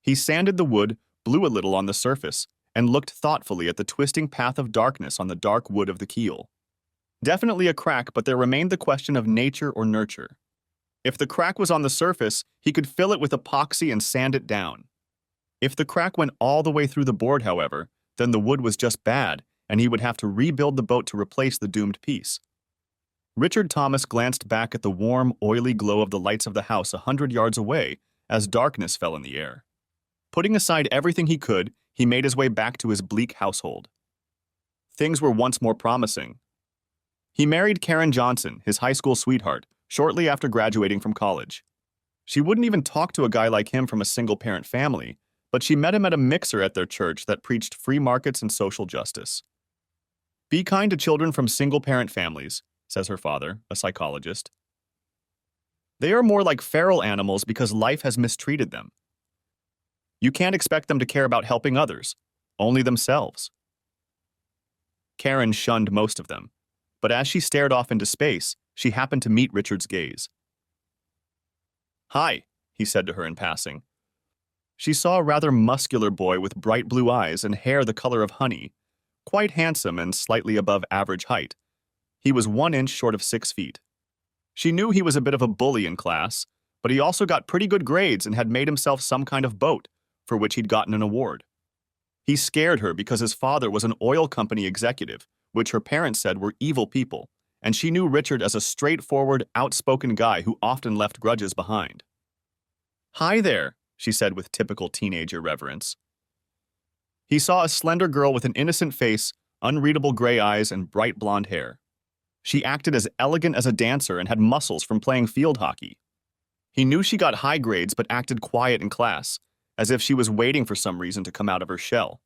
He sanded the wood, blew a little on the surface, and looked thoughtfully at the twisting path of darkness on the dark wood of the keel. Definitely a crack, but there remained the question of nature or nurture. If the crack was on the surface, he could fill it with epoxy and sand it down. If the crack went all the way through the board, however, then the wood was just bad, and he would have to rebuild the boat to replace the doomed piece. Richard Thomas glanced back at the warm, oily glow of the lights of the house 100 yards away as darkness fell in the air. Putting aside everything he could, he made his way back to his bleak household. Things were once more promising. He married Karen Johnson, his high school sweetheart, shortly after graduating from college. She wouldn't even talk to a guy like him from a single-parent family, but she met him at a mixer at their church that preached free markets and social justice. Be kind to children from single-parent families, says her father, a psychologist. They are more like feral animals because life has mistreated them. You can't expect them to care about helping others, only themselves. Karen shunned most of them, but as she stared off into space, she happened to meet Richard's gaze. "Hi," he said to her in passing. She saw a rather muscular boy with bright blue eyes and hair the color of honey, quite handsome and slightly above average height. He was 1 inch short of 6 feet. She knew he was a bit of a bully in class, but he also got pretty good grades and had made himself some kind of boat, for which he'd gotten an award. He scared her because his father was an oil company executive, which her parents said were evil people, and she knew Richard as a straightforward, outspoken guy who often left grudges behind. "Hi there," she said with typical teenage irreverence. He saw a slender girl with an innocent face, unreadable gray eyes, and bright blonde hair. She acted as elegant as a dancer and had muscles from playing field hockey. He knew she got high grades but acted quiet in class, as if she was waiting for some reason to come out of her shell.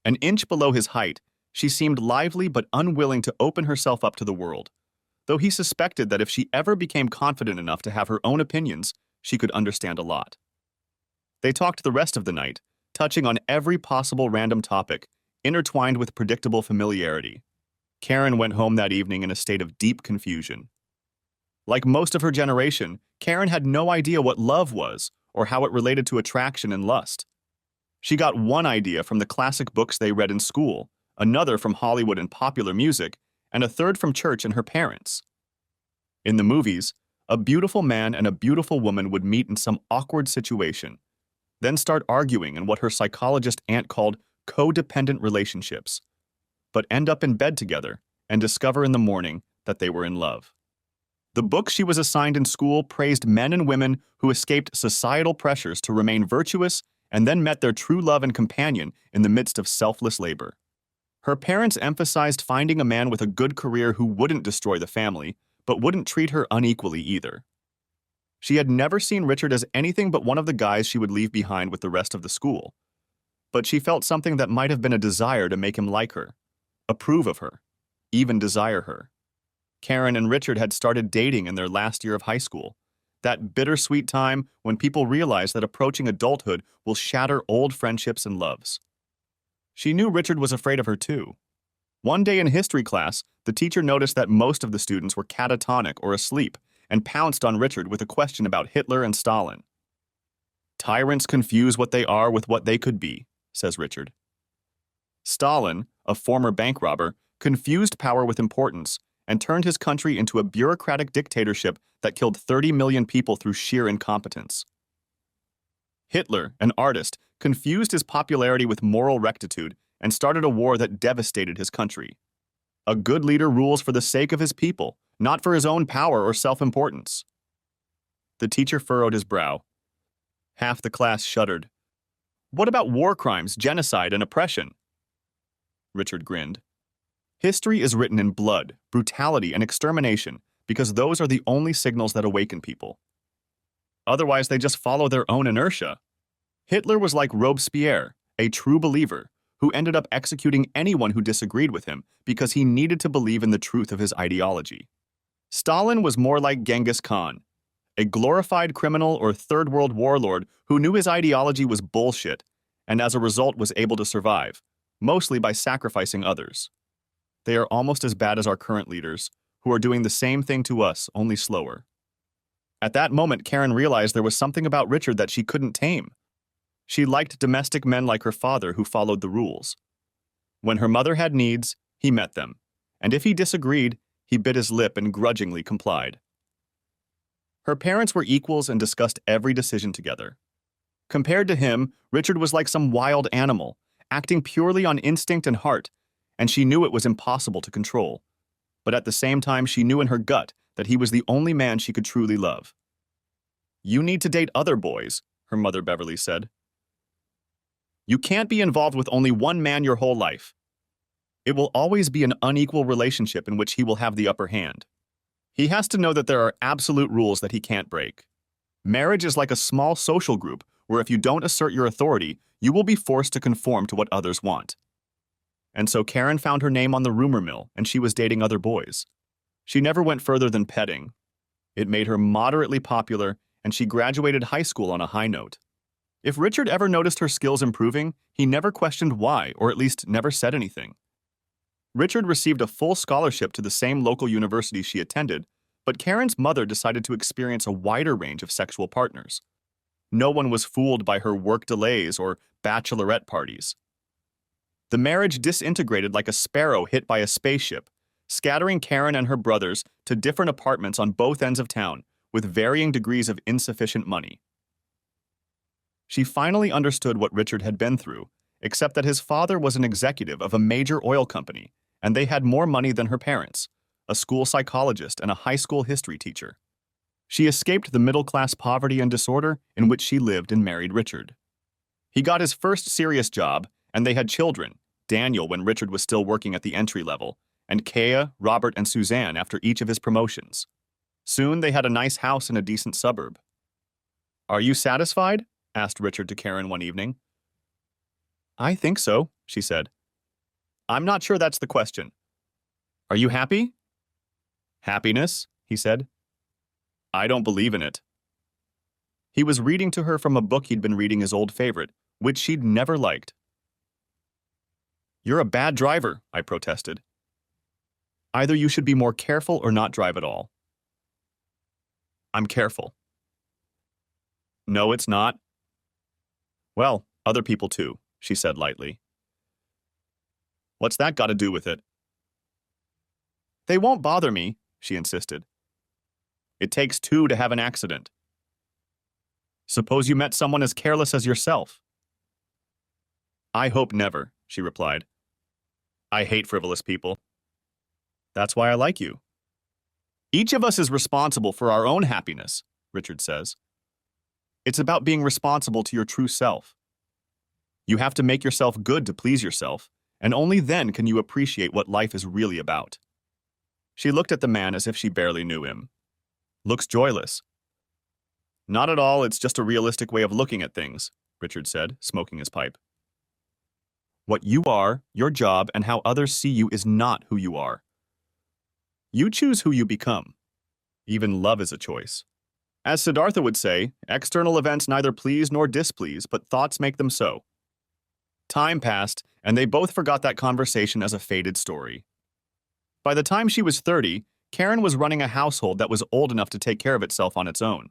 An inch below his height, she seemed lively but unwilling to open herself up to the world, though he suspected that if she ever became confident enough to have her own opinions, she could understand a lot. They talked the rest of the night, touching on every possible random topic, intertwined with predictable familiarity. Karen went home that evening in a state of deep confusion. Like most of her generation, Karen had no idea what love was or how it related to attraction and lust. She got one idea from the classic books they read in school, another from Hollywood and popular music, and a third from church and her parents. In the movies, a beautiful man and a beautiful woman would meet in some awkward situation, then start arguing in what her psychologist aunt called codependent relationships, but end up in bed together and discover in the morning that they were in love. The books she was assigned in school praised men and women who escaped societal pressures to remain virtuous and then met their true love and companion in the midst of selfless labor. Her parents emphasized finding a man with a good career who wouldn't destroy the family, but wouldn't treat her unequally either. She had never seen Richard as anything but one of the guys she would leave behind with the rest of the school, but she felt something that might have been a desire to make him like her, approve of her, even desire her. Karen and Richard had started dating in their last year of high school, that bittersweet time when people realize that approaching adulthood will shatter old friendships and loves. She knew Richard was afraid of her too. One day in history class, the teacher noticed that most of the students were catatonic or asleep and pounced on Richard with a question about Hitler and Stalin. "Tyrants confuse what they are with what they could be," says Richard. Stalin, a former bank robber, confused power with importance and turned his country into a bureaucratic dictatorship that killed 30 million people through sheer incompetence. Hitler, an artist, confused his popularity with moral rectitude and started a war that devastated his country. A good leader rules for the sake of his people, not for his own power or self-importance. The teacher furrowed his brow. Half the class shuddered. "What about war crimes, genocide, and oppression?" Richard grinned. "History is written in blood, brutality, and extermination because those are the only signals that awaken people. Otherwise, they just follow their own inertia. Hitler was like Robespierre, a true believer, who ended up executing anyone who disagreed with him because he needed to believe in the truth of his ideology. Stalin was more like Genghis Khan, a glorified criminal or Third World warlord who knew his ideology was bullshit and as a result was able to survive, mostly by sacrificing others. They are almost as bad as our current leaders, who are doing the same thing to us, only slower." At that moment, Karen realized there was something about Richard that she couldn't tame. She liked domestic men like her father who followed the rules. When her mother had needs, he met them, and if he disagreed, he bit his lip and grudgingly complied. Her parents were equals and discussed every decision together. Compared to him, Richard was like some wild animal, acting purely on instinct and heart, and she knew it was impossible to control. But at the same time, she knew in her gut that he was the only man she could truly love. "You need to date other boys," her mother Beverly said. "You can't be involved with only one man your whole life. It will always be an unequal relationship in which he will have the upper hand. He has to know that there are absolute rules that he can't break. Marriage is like a small social group where if you don't assert your authority, you will be forced to conform to what others want." And so Karen found her name on the rumor mill, and she was dating other boys. She never went further than petting. It made her moderately popular, and she graduated high school on a high note. If Richard ever noticed her skills improving, he never questioned why, or at least never said anything. Richard received a full scholarship to the same local university she attended, but Karen's mother decided to experience a wider range of sexual partners. No one was fooled by her work delays or bachelorette parties. The marriage disintegrated like a sparrow hit by a spaceship, scattering Karen and her brothers to different apartments on both ends of town with varying degrees of insufficient money. She finally understood what Richard had been through, except that his father was an executive of a major oil company, and they had more money than her parents, a school psychologist and a high school history teacher. She escaped the middle-class poverty and disorder in which she lived and married Richard. He got his first serious job, and they had children, Daniel when Richard was still working at the entry level, and Kea, Robert, and Suzanne after each of his promotions. Soon they had a nice house in a decent suburb. "Are you satisfied?" asked Richard to Karen one evening. "I think so," she said. "I'm not sure that's the question. Are you happy?" "Happiness?" he said. "I don't believe in it." He was reading to her from a book he'd been reading, his old favorite, which she'd never liked. "You're a bad driver," I protested. "Either you should be more careful or not drive at all." "I'm careful." "No, it's not." "Well, other people too," she said lightly. "What's that got to do with it?" "They won't bother me," she insisted. "It takes two to have an accident." "Suppose you met someone as careless as yourself." "I hope never," she replied. "I hate frivolous people. That's why I like you." "Each of us is responsible for our own happiness," Richard says. "It's about being responsible to your true self. You have to make yourself good to please yourself, and only then can you appreciate what life is really about." She looked at the man as if she barely knew him. "Looks joyless." "Not at all, it's just a realistic way of looking at things," Richard said, smoking his pipe. "What you are, your job, and how others see you is not who you are. You choose who you become. Even love is a choice. As Siddhartha would say, external events neither please nor displease, but thoughts make them so." Time passed, and they both forgot that conversation as a faded story. By the time she was 30, Karen was running a household that was old enough to take care of itself on its own.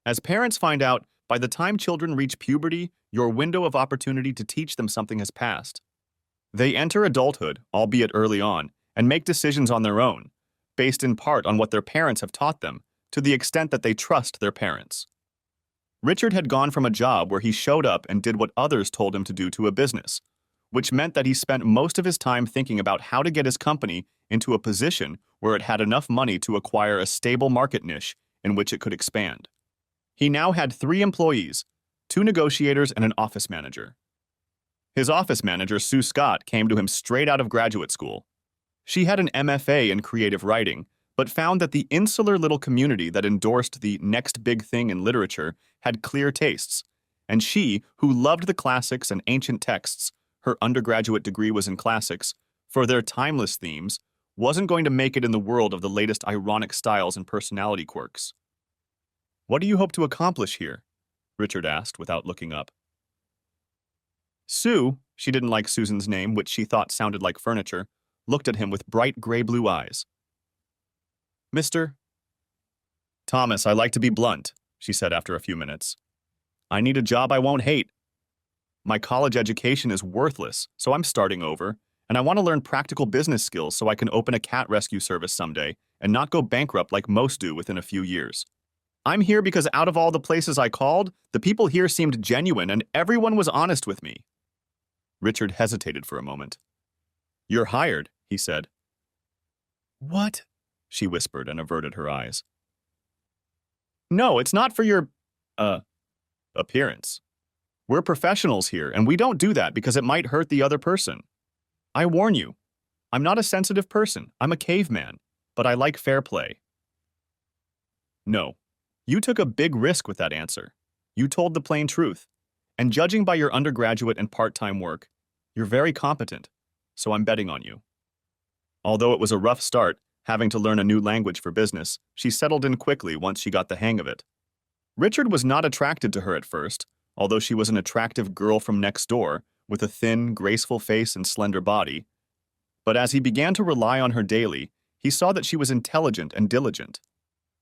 As parents find out, by the time children reach puberty, your window of opportunity to teach them something has passed. They enter adulthood, albeit early on, and make decisions on their own, based in part on what their parents have taught them, to the extent that they trust their parents. Richard had gone from a job where he showed up and did what others told him to do to a business, which meant that he spent most of his time thinking about how to get his company into a position where it had enough money to acquire a stable market niche in which it could expand. He now had 3 employees, 2 negotiators and an office manager. His office manager, Sue Scott, came to him straight out of graduate school. She had an MFA in creative writing, but found that the insular little community that endorsed the next big thing in literature had clear tastes, and she, who loved the classics and ancient texts, her undergraduate degree was in classics, for their timeless themes, wasn't going to make it in the world of the latest ironic styles and personality quirks. "What do you hope to accomplish here?" Richard asked without looking up. Sue, she didn't like Susan's name, which she thought sounded like furniture, looked at him with bright gray-blue eyes. "Mr. Thomas, I like to be blunt," she said after a few minutes. "I need a job I won't hate. My college education is worthless, so I'm starting over, and I want to learn practical business skills so I can open a cat rescue service someday and not go bankrupt like most do within a few years. I'm here because out of all the places I called, the people here seemed genuine and everyone was honest with me. Richard hesitated for a moment. You're hired, he said. What? She whispered and averted her eyes. No, it's not for your, appearance. We're professionals here, and we don't do that because it might hurt the other person. I warn you, I'm not a sensitive person. I'm a caveman, but I like fair play. No, you took a big risk with that answer. You told the plain truth. And judging by your undergraduate and part-time work, you're very competent, so I'm betting on you. Although it was a rough start, having to learn a new language for business, she settled in quickly once she got the hang of it. Richard was not attracted to her at first, although she was an attractive girl from next door with a thin, graceful face and slender body. But as he began to rely on her daily, he saw that she was intelligent and diligent.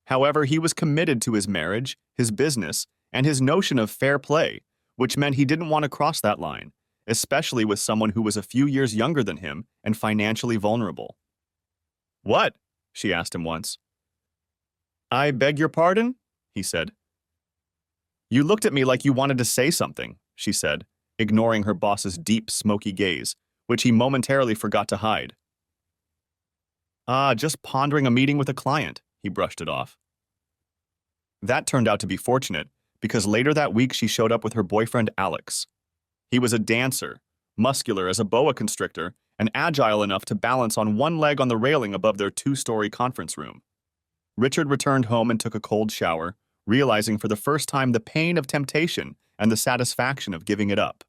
However, he was committed to his marriage, his business, and his notion of fair play, which meant he didn't want to cross that line, especially with someone who was a few years younger than him and financially vulnerable. What? She asked him once. I beg your pardon? He said. You looked at me like you wanted to say something, she said, ignoring her boss's deep, smoky gaze, which he momentarily forgot to hide. Just pondering a meeting with a client, he brushed it off. That turned out to be fortunate, because later that week she showed up with her boyfriend Alex. He was a dancer, muscular as a boa constrictor, and agile enough to balance on one leg on the railing above their two-story conference room. Richard returned home and took a cold shower, realizing for the first time the pain of temptation and the satisfaction of giving it up.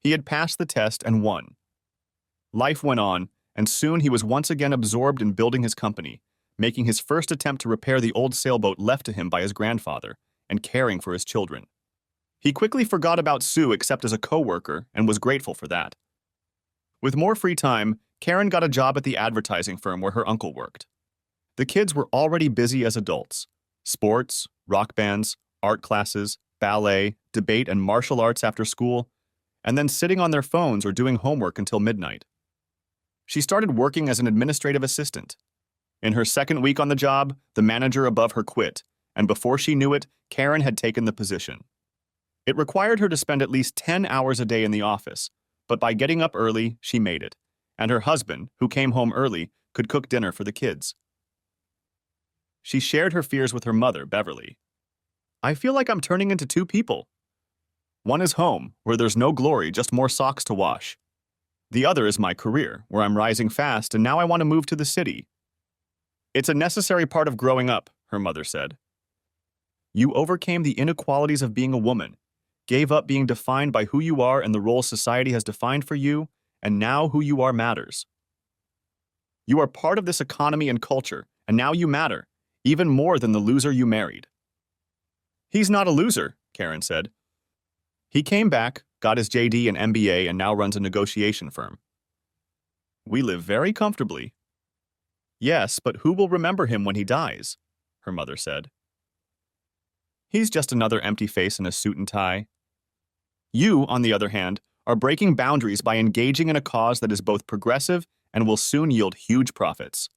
He had passed the test and won. Life went on, and soon he was once again absorbed in building his company, making his first attempt to repair the old sailboat left to him by his grandfather, and caring for his children. He quickly forgot about Sue except as a co-worker and was grateful for that. With more free time, Karen got a job at the advertising firm where her uncle worked. The kids were already busy as adults. Sports, rock bands, art classes, ballet, debate, and martial arts after school, and then sitting on their phones or doing homework until midnight. She started working as an administrative assistant. In her second week on the job, the manager above her quit, and before she knew it, Karen had taken the position. It required her to spend at least 10 hours a day in the office, but by getting up early, she made it, and her husband, who came home early, could cook dinner for the kids. She shared her fears with her mother, Beverly. I feel like I'm turning into two people. One is home, where there's no glory, just more socks to wash. The other is my career, where I'm rising fast, and now I want to move to the city. It's a necessary part of growing up, her mother said. You overcame the inequalities of being a woman, gave up being defined by who you are and the role society has defined for you, and now who you are matters. You are part of this economy and culture, and now you matter, even more than the loser you married. He's not a loser, Karen said. He came back, got his JD and MBA, and now runs a negotiation firm. We live very comfortably. Yes, but who will remember him when he dies? Her mother said. He's just another empty face in a suit and tie. You, on the other hand, are breaking boundaries by engaging in a cause that is both progressive and will soon yield huge profits.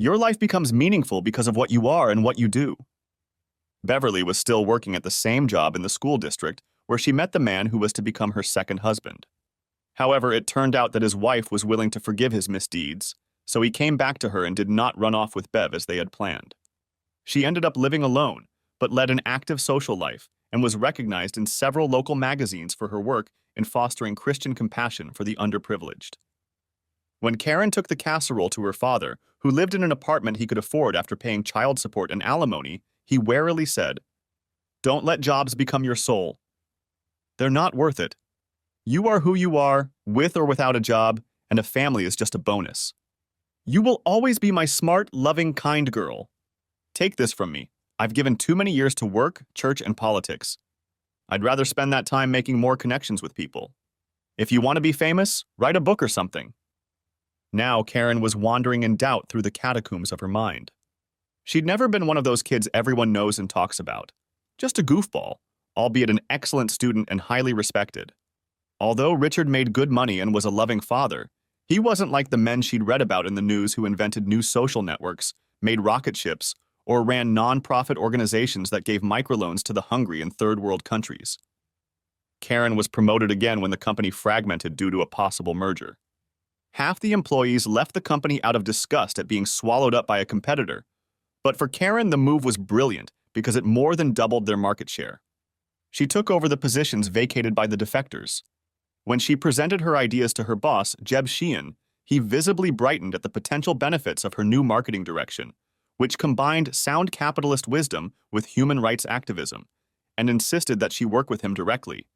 Your life becomes meaningful because of what you are and what you do. Beverly was still working at the same job in the school district where she met the man who was to become her second husband. However, it turned out that his wife was willing to forgive his misdeeds, so he came back to her and did not run off with Bev as they had planned. She ended up living alone, but led an active social life and was recognized in several local magazines for her work in fostering Christian compassion for the underprivileged. When Karen took the casserole to her father, who lived in an apartment he could afford after paying child support and alimony, he warily said, "Don't let jobs become your soul. They're not worth it. You are who you are, with or without a job, and a family is just a bonus. You will always be my smart, loving, kind girl. Take this from me. I've given too many years to work, church, and politics. I'd rather spend that time making more connections with people. If you want to be famous, write a book or something." Now Karen was wandering in doubt through the catacombs of her mind. She'd never been one of those kids everyone knows and talks about. Just a goofball, albeit an excellent student and highly respected. Although Richard made good money and was a loving father, he wasn't like the men she'd read about in the news who invented new social networks, made rocket ships, or ran non-profit organizations that gave microloans to the hungry in third world countries. Karen was promoted again when the company fragmented due to a possible merger. Half the employees left the company out of disgust at being swallowed up by a competitor, but for Karen, the move was brilliant because it more than doubled their market share. She took over the positions vacated by the defectors. When she presented her ideas to her boss, Jeb Sheehan, he visibly brightened at the potential benefits of her new marketing direction, which combined sound capitalist wisdom with human rights activism, and insisted that she work with him directly.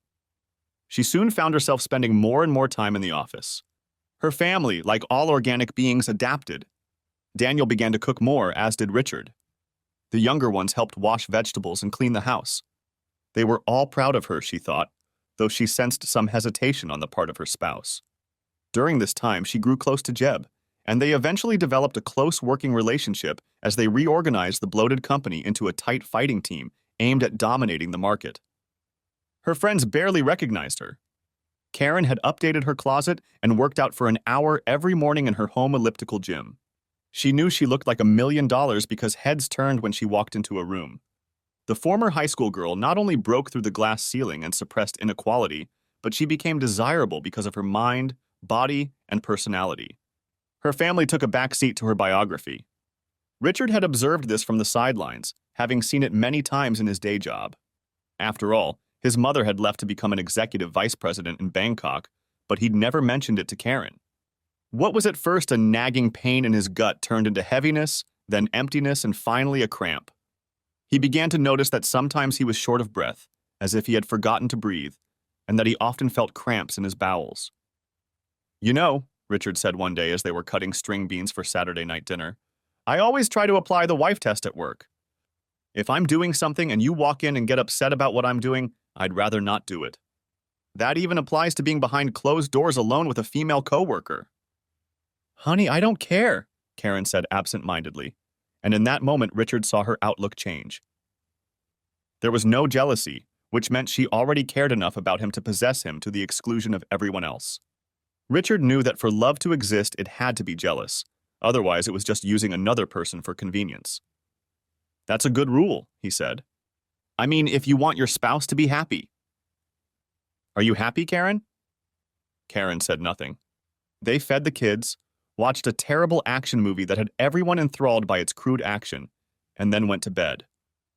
She soon found herself spending more and more time in the office. Her family, like all organic beings, adapted. Daniel began to cook more, as did Richard. The younger ones helped wash vegetables and clean the house. They were all proud of her, she thought, though she sensed some hesitation on the part of her spouse. During this time, she grew close to Jeb, and they eventually developed a close working relationship as they reorganized the bloated company into a tight fighting team aimed at dominating the market. Her friends barely recognized her. Karen had updated her closet and worked out for an hour every morning in her home elliptical gym. She knew she looked like $1 million because heads turned when she walked into a room. The former high school girl not only broke through the glass ceiling and suppressed inequality, but she became desirable because of her mind, body, and personality. Her family took a back seat to her biography. Richard had observed this from the sidelines, having seen it many times in his day job. After all, his mother had left to become an executive vice president in Bangkok, but he'd never mentioned it to Karen. What was at first a nagging pain in his gut turned into heaviness, then emptiness, and finally a cramp. He began to notice that sometimes he was short of breath, as if he had forgotten to breathe, and that he often felt cramps in his bowels. "You know," Richard said one day as they were cutting string beans for Saturday night dinner, "I always try to apply the wife test at work. If I'm doing something and you walk in and get upset about what I'm doing, I'd rather not do it. That even applies to being behind closed doors alone with a female coworker." "Honey, I don't care," Karen said absent-mindedly, and in that moment Richard saw her outlook change. There was no jealousy, which meant she already cared enough about him to possess him to the exclusion of everyone else. Richard knew that for love to exist, it had to be jealous. Otherwise, it was just using another person for convenience. "That's a good rule," he said. "I mean, if you want your spouse to be happy." "Are you happy, Karen?" Karen said nothing. They fed the kids, watched a terrible action movie that had everyone enthralled by its crude action, and then went to bed.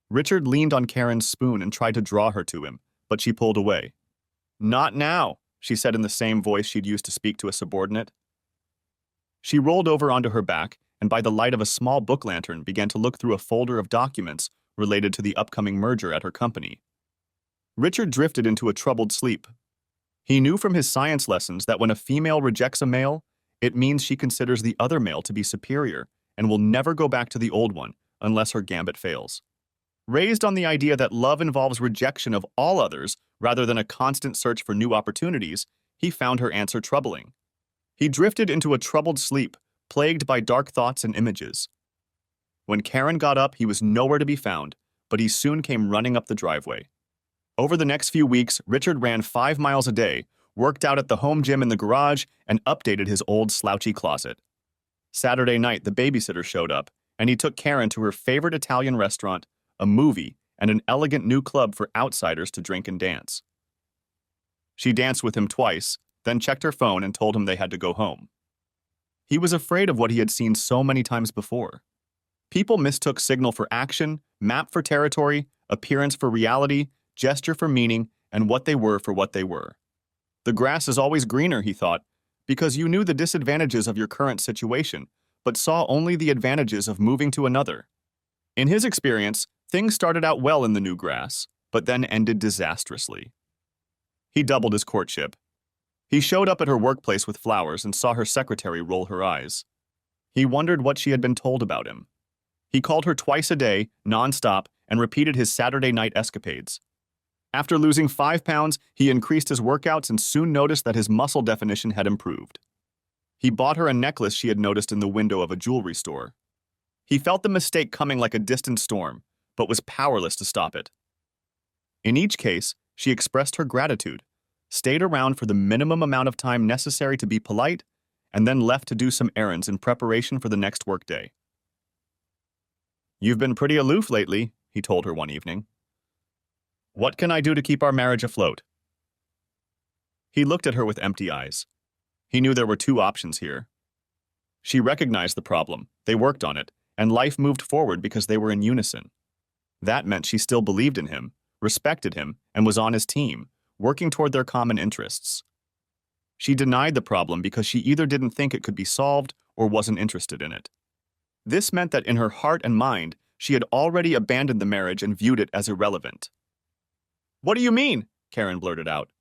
Richard leaned on Karen's spoon and tried to draw her to him, but she pulled away. "Not now," she said in the same voice she'd used to speak to a subordinate. She rolled over onto her back, and by the light of a small book lantern began to look through a folder of documents related to the upcoming merger at her company. Richard drifted into a troubled sleep. He knew from his science lessons that when a female rejects a male, it means she considers the other male to be superior and will never go back to the old one unless her gambit fails. Raised on the idea that love involves rejection of all others rather than a constant search for new opportunities, he found her answer troubling. He drifted into a troubled sleep, plagued by dark thoughts and images. When Karen got up, he was nowhere to be found, but he soon came running up the driveway. Over the next few weeks, Richard ran 5 miles a day, worked out at the home gym in the garage, and updated his old slouchy closet. Saturday night, the babysitter showed up, and he took Karen to her favorite Italian restaurant, a movie, and an elegant new club for outsiders to drink and dance. She danced with him twice, then checked her phone and told him they had to go home. He was afraid of what he had seen so many times before. People mistook signal for action, map for territory, appearance for reality, gesture for meaning, and what they were for what they were. The grass is always greener, he thought, because you knew the disadvantages of your current situation, but saw only the advantages of moving to another. In his experience, things started out well in the new grass, but then ended disastrously. He doubled his courtship. He showed up at her workplace with flowers and saw her secretary roll her eyes. He wondered what she had been told about him. He called her twice a day, nonstop, and repeated his Saturday night escapades. After losing 5 pounds, he increased his workouts and soon noticed that his muscle definition had improved. He bought her a necklace she had noticed in the window of a jewelry store. He felt the mistake coming like a distant storm, but was powerless to stop it. In each case, she expressed her gratitude, stayed around for the minimum amount of time necessary to be polite, and then left to do some errands in preparation for the next workday. "You've been pretty aloof lately," he told her one evening. "What can I do to keep our marriage afloat?" He looked at her with empty eyes. He knew there were two options here. She recognized the problem, they worked on it, and life moved forward because they were in unison. That meant she still believed in him, respected him, and was on his team, working toward their common interests. She denied the problem because she either didn't think it could be solved or wasn't interested in it. This meant that in her heart and mind, she had already abandoned the marriage and viewed it as irrelevant. "What do you mean?" Karen blurted out.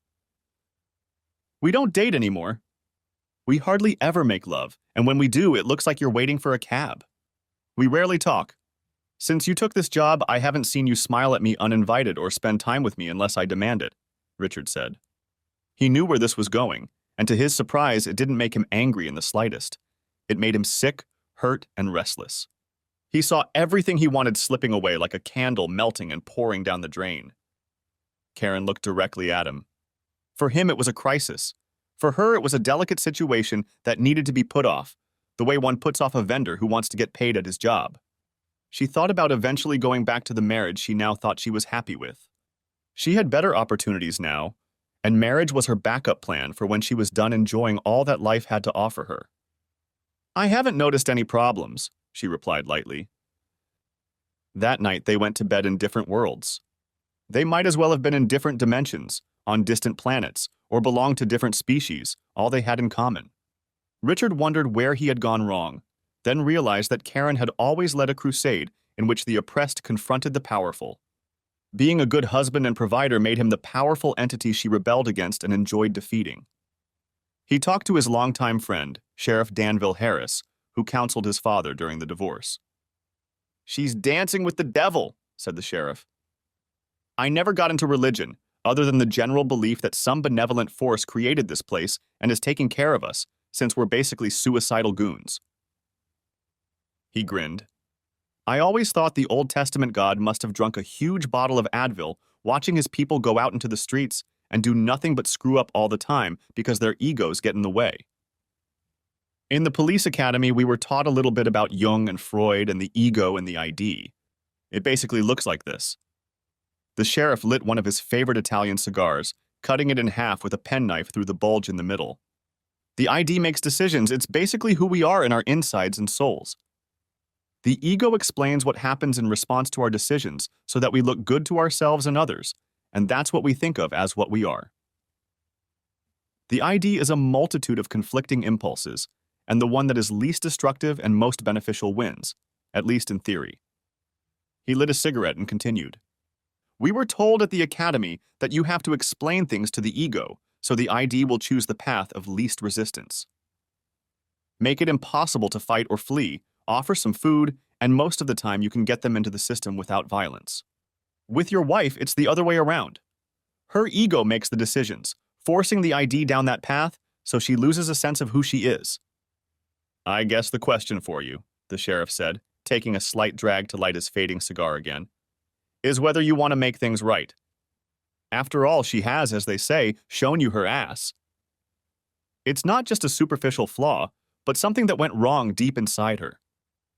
"We don't date anymore. We hardly ever make love, and when we do, it looks like you're waiting for a cab. We rarely talk. Since you took this job, I haven't seen you smile at me uninvited or spend time with me unless I demand it," Richard said. He knew where this was going, and to his surprise, it didn't make him angry in the slightest. It made him sick, hurt, and restless. He saw everything he wanted slipping away like a candle melting and pouring down the drain. Karen looked directly at him. For him, it was a crisis. For her, it was a delicate situation that needed to be put off, the way one puts off a vendor who wants to get paid at his job. She thought about eventually going back to the marriage she now thought she was happy with. She had better opportunities now, and marriage was her backup plan for when she was done enjoying all that life had to offer her. "I haven't noticed any problems," she replied lightly. That night, they went to bed in different worlds. They might as well have been in different dimensions, on distant planets, or belonged to different species, all they had in common. Richard wondered where he had gone wrong, then realized that Karen had always led a crusade in which the oppressed confronted the powerful. Being a good husband and provider made him the powerful entity she rebelled against and enjoyed defeating. He talked to his longtime friend, Sheriff Danville Harris, who counseled his father during the divorce. "She's dancing with the devil," said the sheriff. "I never got into religion, other than the general belief that some benevolent force created this place and is taking care of us, since we're basically suicidal goons." He grinned. "I always thought the Old Testament God must have drunk a huge bottle of Advil, watching his people go out into the streets and do nothing but screw up all the time because their egos get in the way." In the police academy, we were taught a little bit about Jung and Freud and the ego and the ID. It basically looks like this. The sheriff lit one of his favorite Italian cigars, cutting it in half with a penknife through the bulge in the middle. The ID makes decisions. It's basically who we are in our insides and souls. The ego explains what happens in response to our decisions so that we look good to ourselves and others, and that's what we think of as what we are. The ID is a multitude of conflicting impulses, and the one that is least destructive and most beneficial wins, at least in theory. He lit a cigarette and continued. "We were told at the academy that you have to explain things to the ego, so the ID will choose the path of least resistance. Make it impossible to fight or flee, offer some food, and most of the time you can get them into the system without violence. With your wife, it's the other way around. Her ego makes the decisions, forcing the ID down that path so she loses a sense of who she is." "I guess the question for you," the sheriff said, taking a slight drag to light his fading cigar again, "is whether you want to make things right. After all, she has, as they say, shown you her ass. It's not just a superficial flaw, but something that went wrong deep inside her.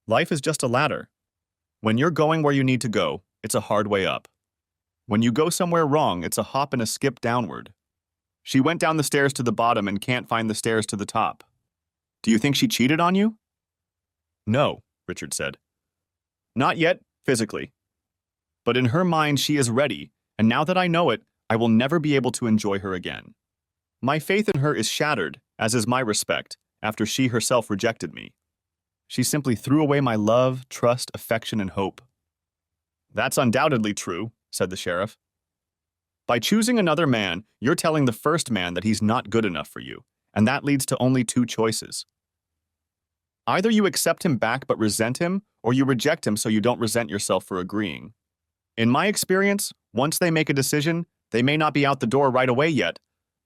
Life is just a ladder. When you're going where you need to go, it's a hard way up. When you go somewhere wrong, it's a hop and a skip downward. She went down the stairs to the bottom and can't find the stairs to the top. Do you think she cheated on you?" "No," Richard said. "Not yet, physically. But in her mind, she is ready, and now that I know it, I will never be able to enjoy her again. My faith in her is shattered, as is my respect, after she herself rejected me. She simply threw away my love, trust, affection, and hope." "That's undoubtedly true," said the sheriff. "By choosing another man, you're telling the first man that he's not good enough for you, and that leads to only two choices. Either you accept him back but resent him, or you reject him so you don't resent yourself for agreeing. In my experience, once they make a decision, they may not be out the door right away yet,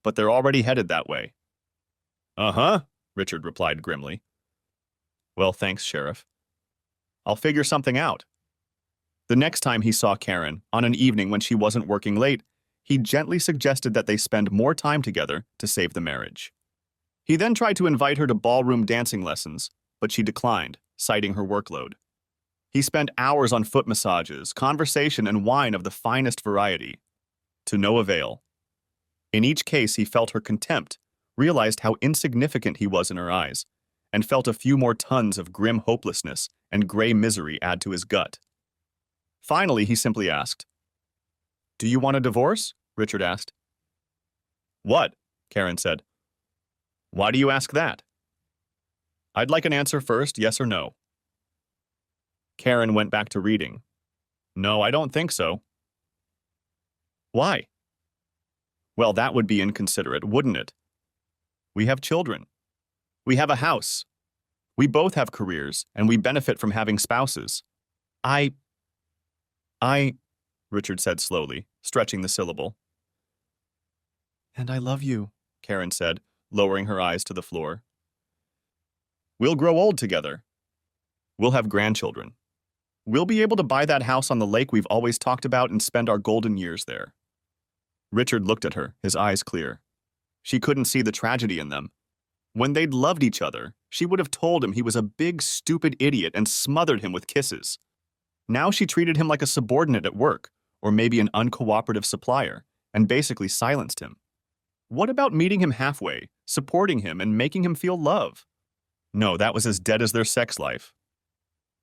but they're already headed that way." "Uh-huh," Richard replied grimly. "Well, thanks, Sheriff. I'll figure something out." The next time he saw Karen, on an evening when she wasn't working late, he gently suggested that they spend more time together to save the marriage. He then tried to invite her to ballroom dancing lessons, but she declined, citing her workload. He spent hours on foot massages, conversation, and wine of the finest variety. To no avail. In each case, he felt her contempt, realized how insignificant he was in her eyes, and felt a few more tons of grim hopelessness and gray misery add to his gut. Finally, he simply asked, "Do you want a divorce?" Richard asked. "What?" Karen said. "Why do you ask that?" "I'd like an answer first, yes or no." Karen went back to reading. "No, I don't think so." "Why?" "Well, that would be inconsiderate, wouldn't it? We have children. We have a house. We both have careers, and we benefit from having spouses. I, Richard said slowly, stretching the syllable. "And I love you," Karen said, lowering her eyes to the floor. "We'll grow old together. We'll have grandchildren. We'll be able to buy that house on the lake we've always talked about and spend our golden years there." Richard looked at her, his eyes clear. She couldn't see the tragedy in them. When they'd loved each other, she would have told him he was a big, stupid idiot and smothered him with kisses. Now she treated him like a subordinate at work, or maybe an uncooperative supplier, and basically silenced him. What about meeting him halfway, supporting him, and making him feel love? No, that was as dead as their sex life.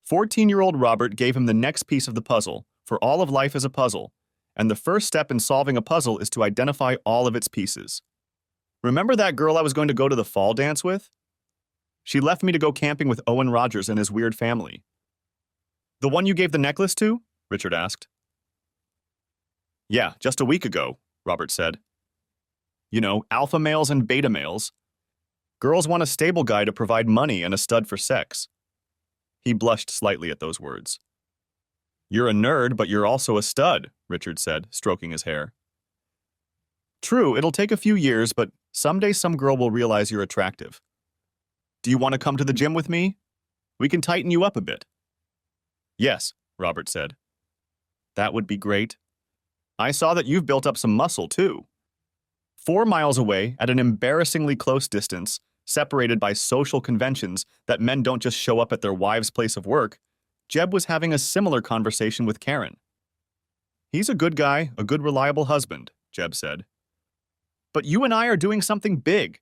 14-year-old Robert gave him the next piece of the puzzle, for all of life is a puzzle, and the first step in solving a puzzle is to identify all of its pieces. "Remember that girl I was going to go to the fall dance with? She left me to go camping with Owen Rogers and his weird family." "The one you gave the necklace to?" Richard asked. "Yeah, just a week ago," Robert said. "You know, alpha males and beta males. Girls want a stable guy to provide money and a stud for sex." He blushed slightly at those words. "You're a nerd, but you're also a stud," Richard said, stroking his hair. "True, it'll take a few years, but someday some girl will realize you're attractive. Do you want to come to the gym with me? We can tighten you up a bit." "Yes," Robert said. "That would be great. I saw that you've built up some muscle, too." 4 miles away, at an embarrassingly close distance, separated by social conventions that men don't just show up at their wives' place of work, Jeb was having a similar conversation with Karen. "He's a good guy, a good reliable husband," Jeb said. "But you and I are doing something big.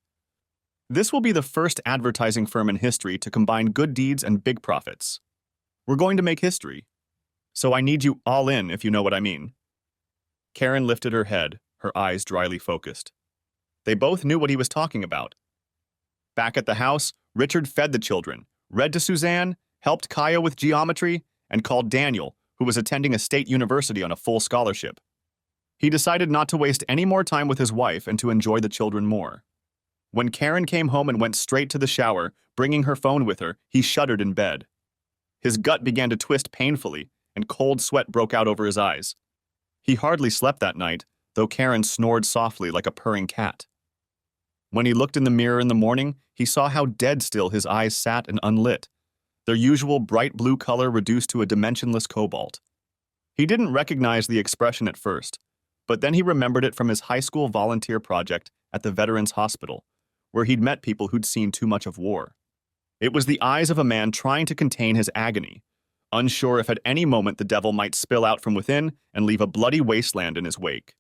This will be the first advertising firm in history to combine good deeds and big profits. We're going to make history. So I need you all in, if you know what I mean." Karen lifted her head, her eyes dryly focused. They both knew what he was talking about. Back at the house, Richard fed the children, read to Suzanne, helped Kaya with geometry, and called Daniel, who was attending a state university on a full scholarship. He decided not to waste any more time with his wife and to enjoy the children more. When Karen came home and went straight to the shower, bringing her phone with her, he shuddered in bed. His gut began to twist painfully, and cold sweat broke out over his eyes. He hardly slept that night, though Karen snored softly like a purring cat. When he looked in the mirror in the morning, he saw how dead still his eyes sat and unlit, their usual bright blue color reduced to a dimensionless cobalt. He didn't recognize the expression at first, but then he remembered it from his high school volunteer project at the Veterans Hospital, where he'd met people who'd seen too much of war. It was the eyes of a man trying to contain his agony, unsure if at any moment the devil might spill out from within and leave a bloody wasteland in his wake.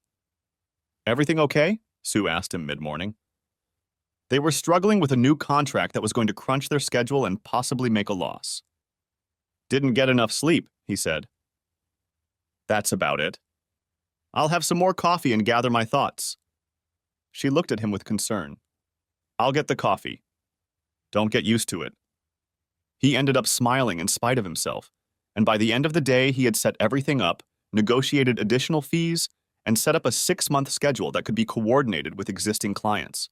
"Everything okay?" Sue asked him mid-morning. They were struggling with a new contract that was going to crunch their schedule and possibly make a loss. "Didn't get enough sleep," he said. "That's about it. I'll have some more coffee and gather my thoughts." She looked at him with concern. "I'll get the coffee. Don't get used to it." He ended up smiling in spite of himself, and by the end of the day he had set everything up, negotiated additional fees, and set up a 6-month schedule that could be coordinated with existing clients.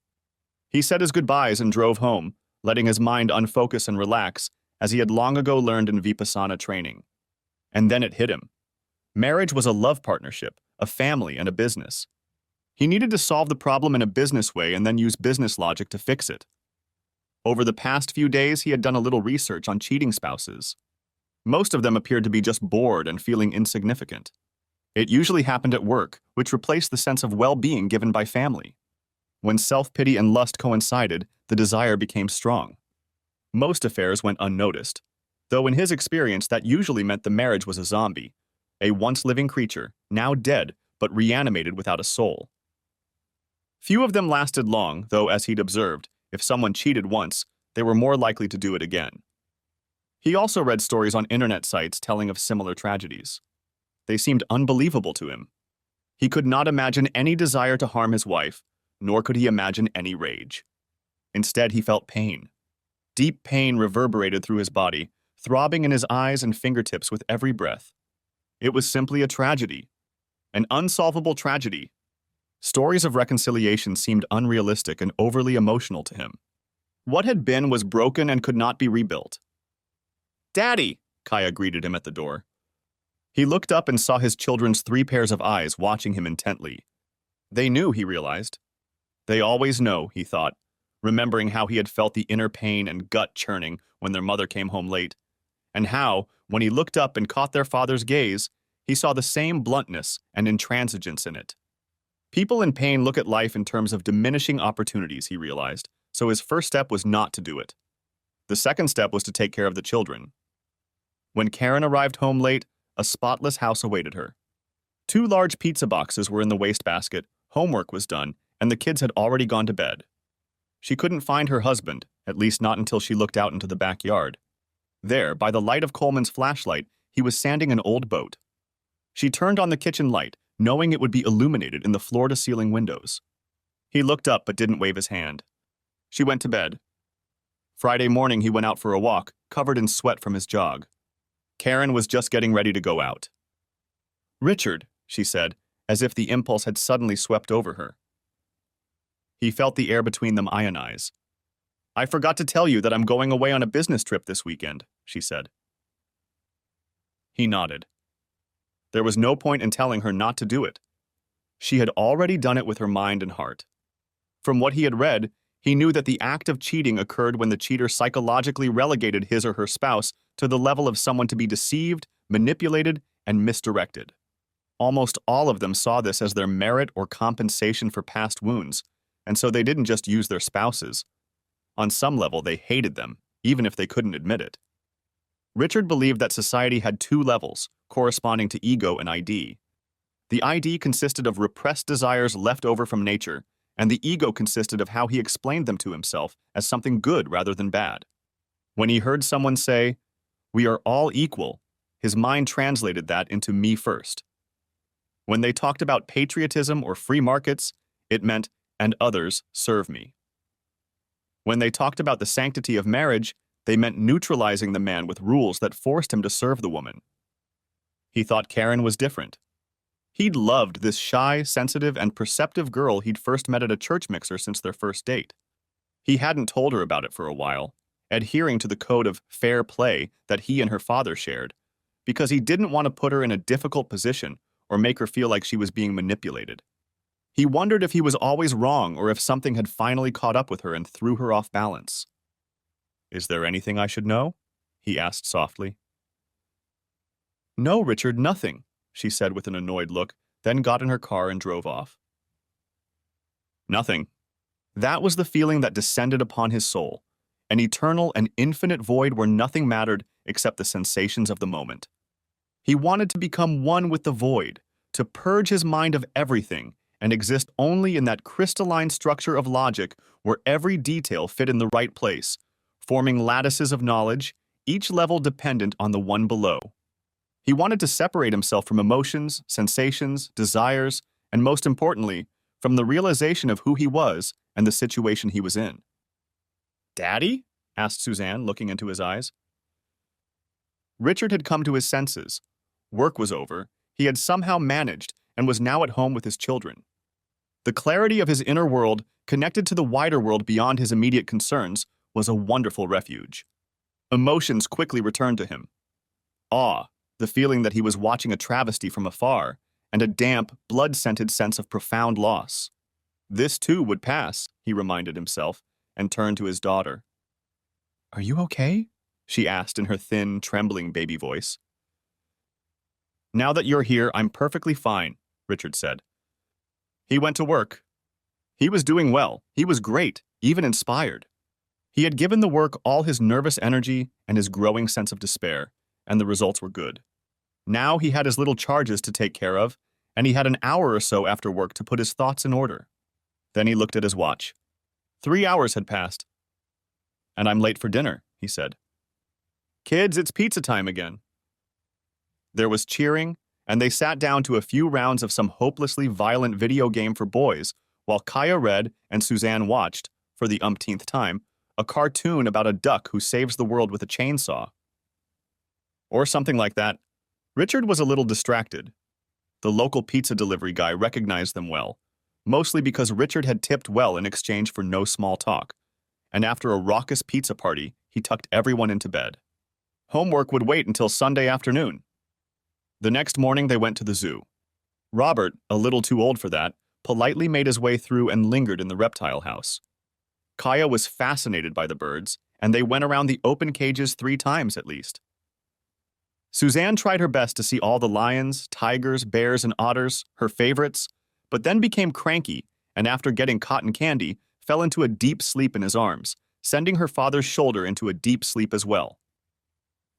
He said his goodbyes and drove home, letting his mind unfocus and relax as he had long ago learned in Vipassana training. And then it hit him. Marriage was a love partnership, a family, and a business. He needed to solve the problem in a business way and then use business logic to fix it. Over the past few days, he had done a little research on cheating spouses. Most of them appeared to be just bored and feeling insignificant. It usually happened at work, which replaced the sense of well-being given by family. When self-pity and lust coincided, the desire became strong. Most affairs went unnoticed, though in his experience that usually meant the marriage was a zombie, a once-living creature, now dead, but reanimated without a soul. Few of them lasted long, though, as he'd observed, if someone cheated once, they were more likely to do it again. He also read stories on internet sites telling of similar tragedies. They seemed unbelievable to him. He could not imagine any desire to harm his wife, nor could he imagine any rage. Instead, he felt pain. Deep pain reverberated through his body, throbbing in his eyes and fingertips with every breath. It was simply a tragedy. An unsolvable tragedy. Stories of reconciliation seemed unrealistic and overly emotional to him. What had been was broken and could not be rebuilt. "Daddy!" Kaya greeted him at the door. He looked up and saw his children's 3 pairs of eyes watching him intently. They knew, he realized. They always know, he thought, remembering how he had felt the inner pain and gut churning when their mother came home late, and how, when he looked up and caught their father's gaze, he saw the same bluntness and intransigence in it. People in pain look at life in terms of diminishing opportunities, he realized, so his first step was not to do it. The second step was to take care of the children. When Karen arrived home late, a spotless house awaited her. 2 large pizza boxes were in the wastebasket, homework was done, and the kids had already gone to bed. She couldn't find her husband, at least not until she looked out into the backyard. There, by the light of Coleman's flashlight, he was sanding an old boat. She turned on the kitchen light, knowing it would be illuminated in the floor-to-ceiling windows. He looked up but didn't wave his hand. She went to bed. Friday morning he went out for a walk, covered in sweat from his jog. Karen was just getting ready to go out. "Richard," she said, as if the impulse had suddenly swept over her. He felt the air between them ionize. "I forgot to tell you that I'm going away on a business trip this weekend," she said. He nodded. There was no point in telling her not to do it. She had already done it with her mind and heart. From what he had read, he knew that the act of cheating occurred when the cheater psychologically relegated his or her spouse to the level of someone to be deceived, manipulated, and misdirected. Almost all of them saw this as their merit or compensation for past wounds, and so they didn't just use their spouses. On some level, they hated them, even if they couldn't admit it. Richard believed that society had 2 levels, corresponding to ego and ID. The ID consisted of repressed desires left over from nature, and the ego consisted of how he explained them to himself as something good rather than bad. When he heard someone say, "We are all equal," his mind translated that into "me first." When they talked about patriotism or free markets, it meant, "and others serve me." When they talked about the sanctity of marriage, they meant neutralizing the man with rules that forced him to serve the woman. He thought Karen was different. He'd loved this shy, sensitive, and perceptive girl he'd first met at a church mixer since their first date. He hadn't told her about it for a while, adhering to the code of fair play that he and her father shared, because he didn't want to put her in a difficult position or make her feel like she was being manipulated. He wondered if he was always wrong or if something had finally caught up with her and threw her off balance. "Is there anything I should know?" he asked softly. "No, Richard, nothing," she said with an annoyed look, then got in her car and drove off. Nothing. That was the feeling that descended upon his soul, an eternal and infinite void where nothing mattered except the sensations of the moment. He wanted to become one with the void, to purge his mind of everything and exist only in that crystalline structure of logic where every detail fit in the right place, forming lattices of knowledge, each level dependent on the one below. He wanted to separate himself from emotions, sensations, desires, and most importantly, from the realization of who he was and the situation he was in. "Daddy?" asked Suzanne, looking into his eyes. Richard had come to his senses. Work was over. He had somehow managed and was now at home with his children. The clarity of his inner world, connected to the wider world beyond his immediate concerns, was a wonderful refuge. Emotions quickly returned to him. Awe, the feeling that he was watching a travesty from afar, and a damp, blood-scented sense of profound loss. This too would pass, he reminded himself, and turned to his daughter. "Are you okay?" she asked in her thin, trembling baby voice. Now that you're here, I'm perfectly fine, Richard said. He went to work. He was doing well. He was great, even inspired. He had given the work all his nervous energy and his growing sense of despair, and the results were good. Now he had his little charges to take care of, and he had an hour or so after work to put his thoughts in order. Then he looked at his watch. 3 hours had passed. And I'm late for dinner, he said. Kids, it's pizza time again. There was cheering, and they sat down to a few rounds of some hopelessly violent video game for boys, while Kaya read and Suzanne watched, for the umpteenth time, a cartoon about a duck who saves the world with a chainsaw. Or something like that. Richard was a little distracted. The local pizza delivery guy recognized them well, mostly because Richard had tipped well in exchange for no small talk, and after a raucous pizza party, he tucked everyone into bed. Homework would wait until Sunday afternoon. The next morning they went to the zoo. Robert, a little too old for that, politely made his way through and lingered in the reptile house. Kaya was fascinated by the birds, and they went around the open cages 3 times at least. Suzanne tried her best to see all the lions, tigers, bears, and otters, her favorites, but then became cranky, and after getting cotton candy, fell into a deep sleep in his arms, sending her father's shoulder into a deep sleep as well.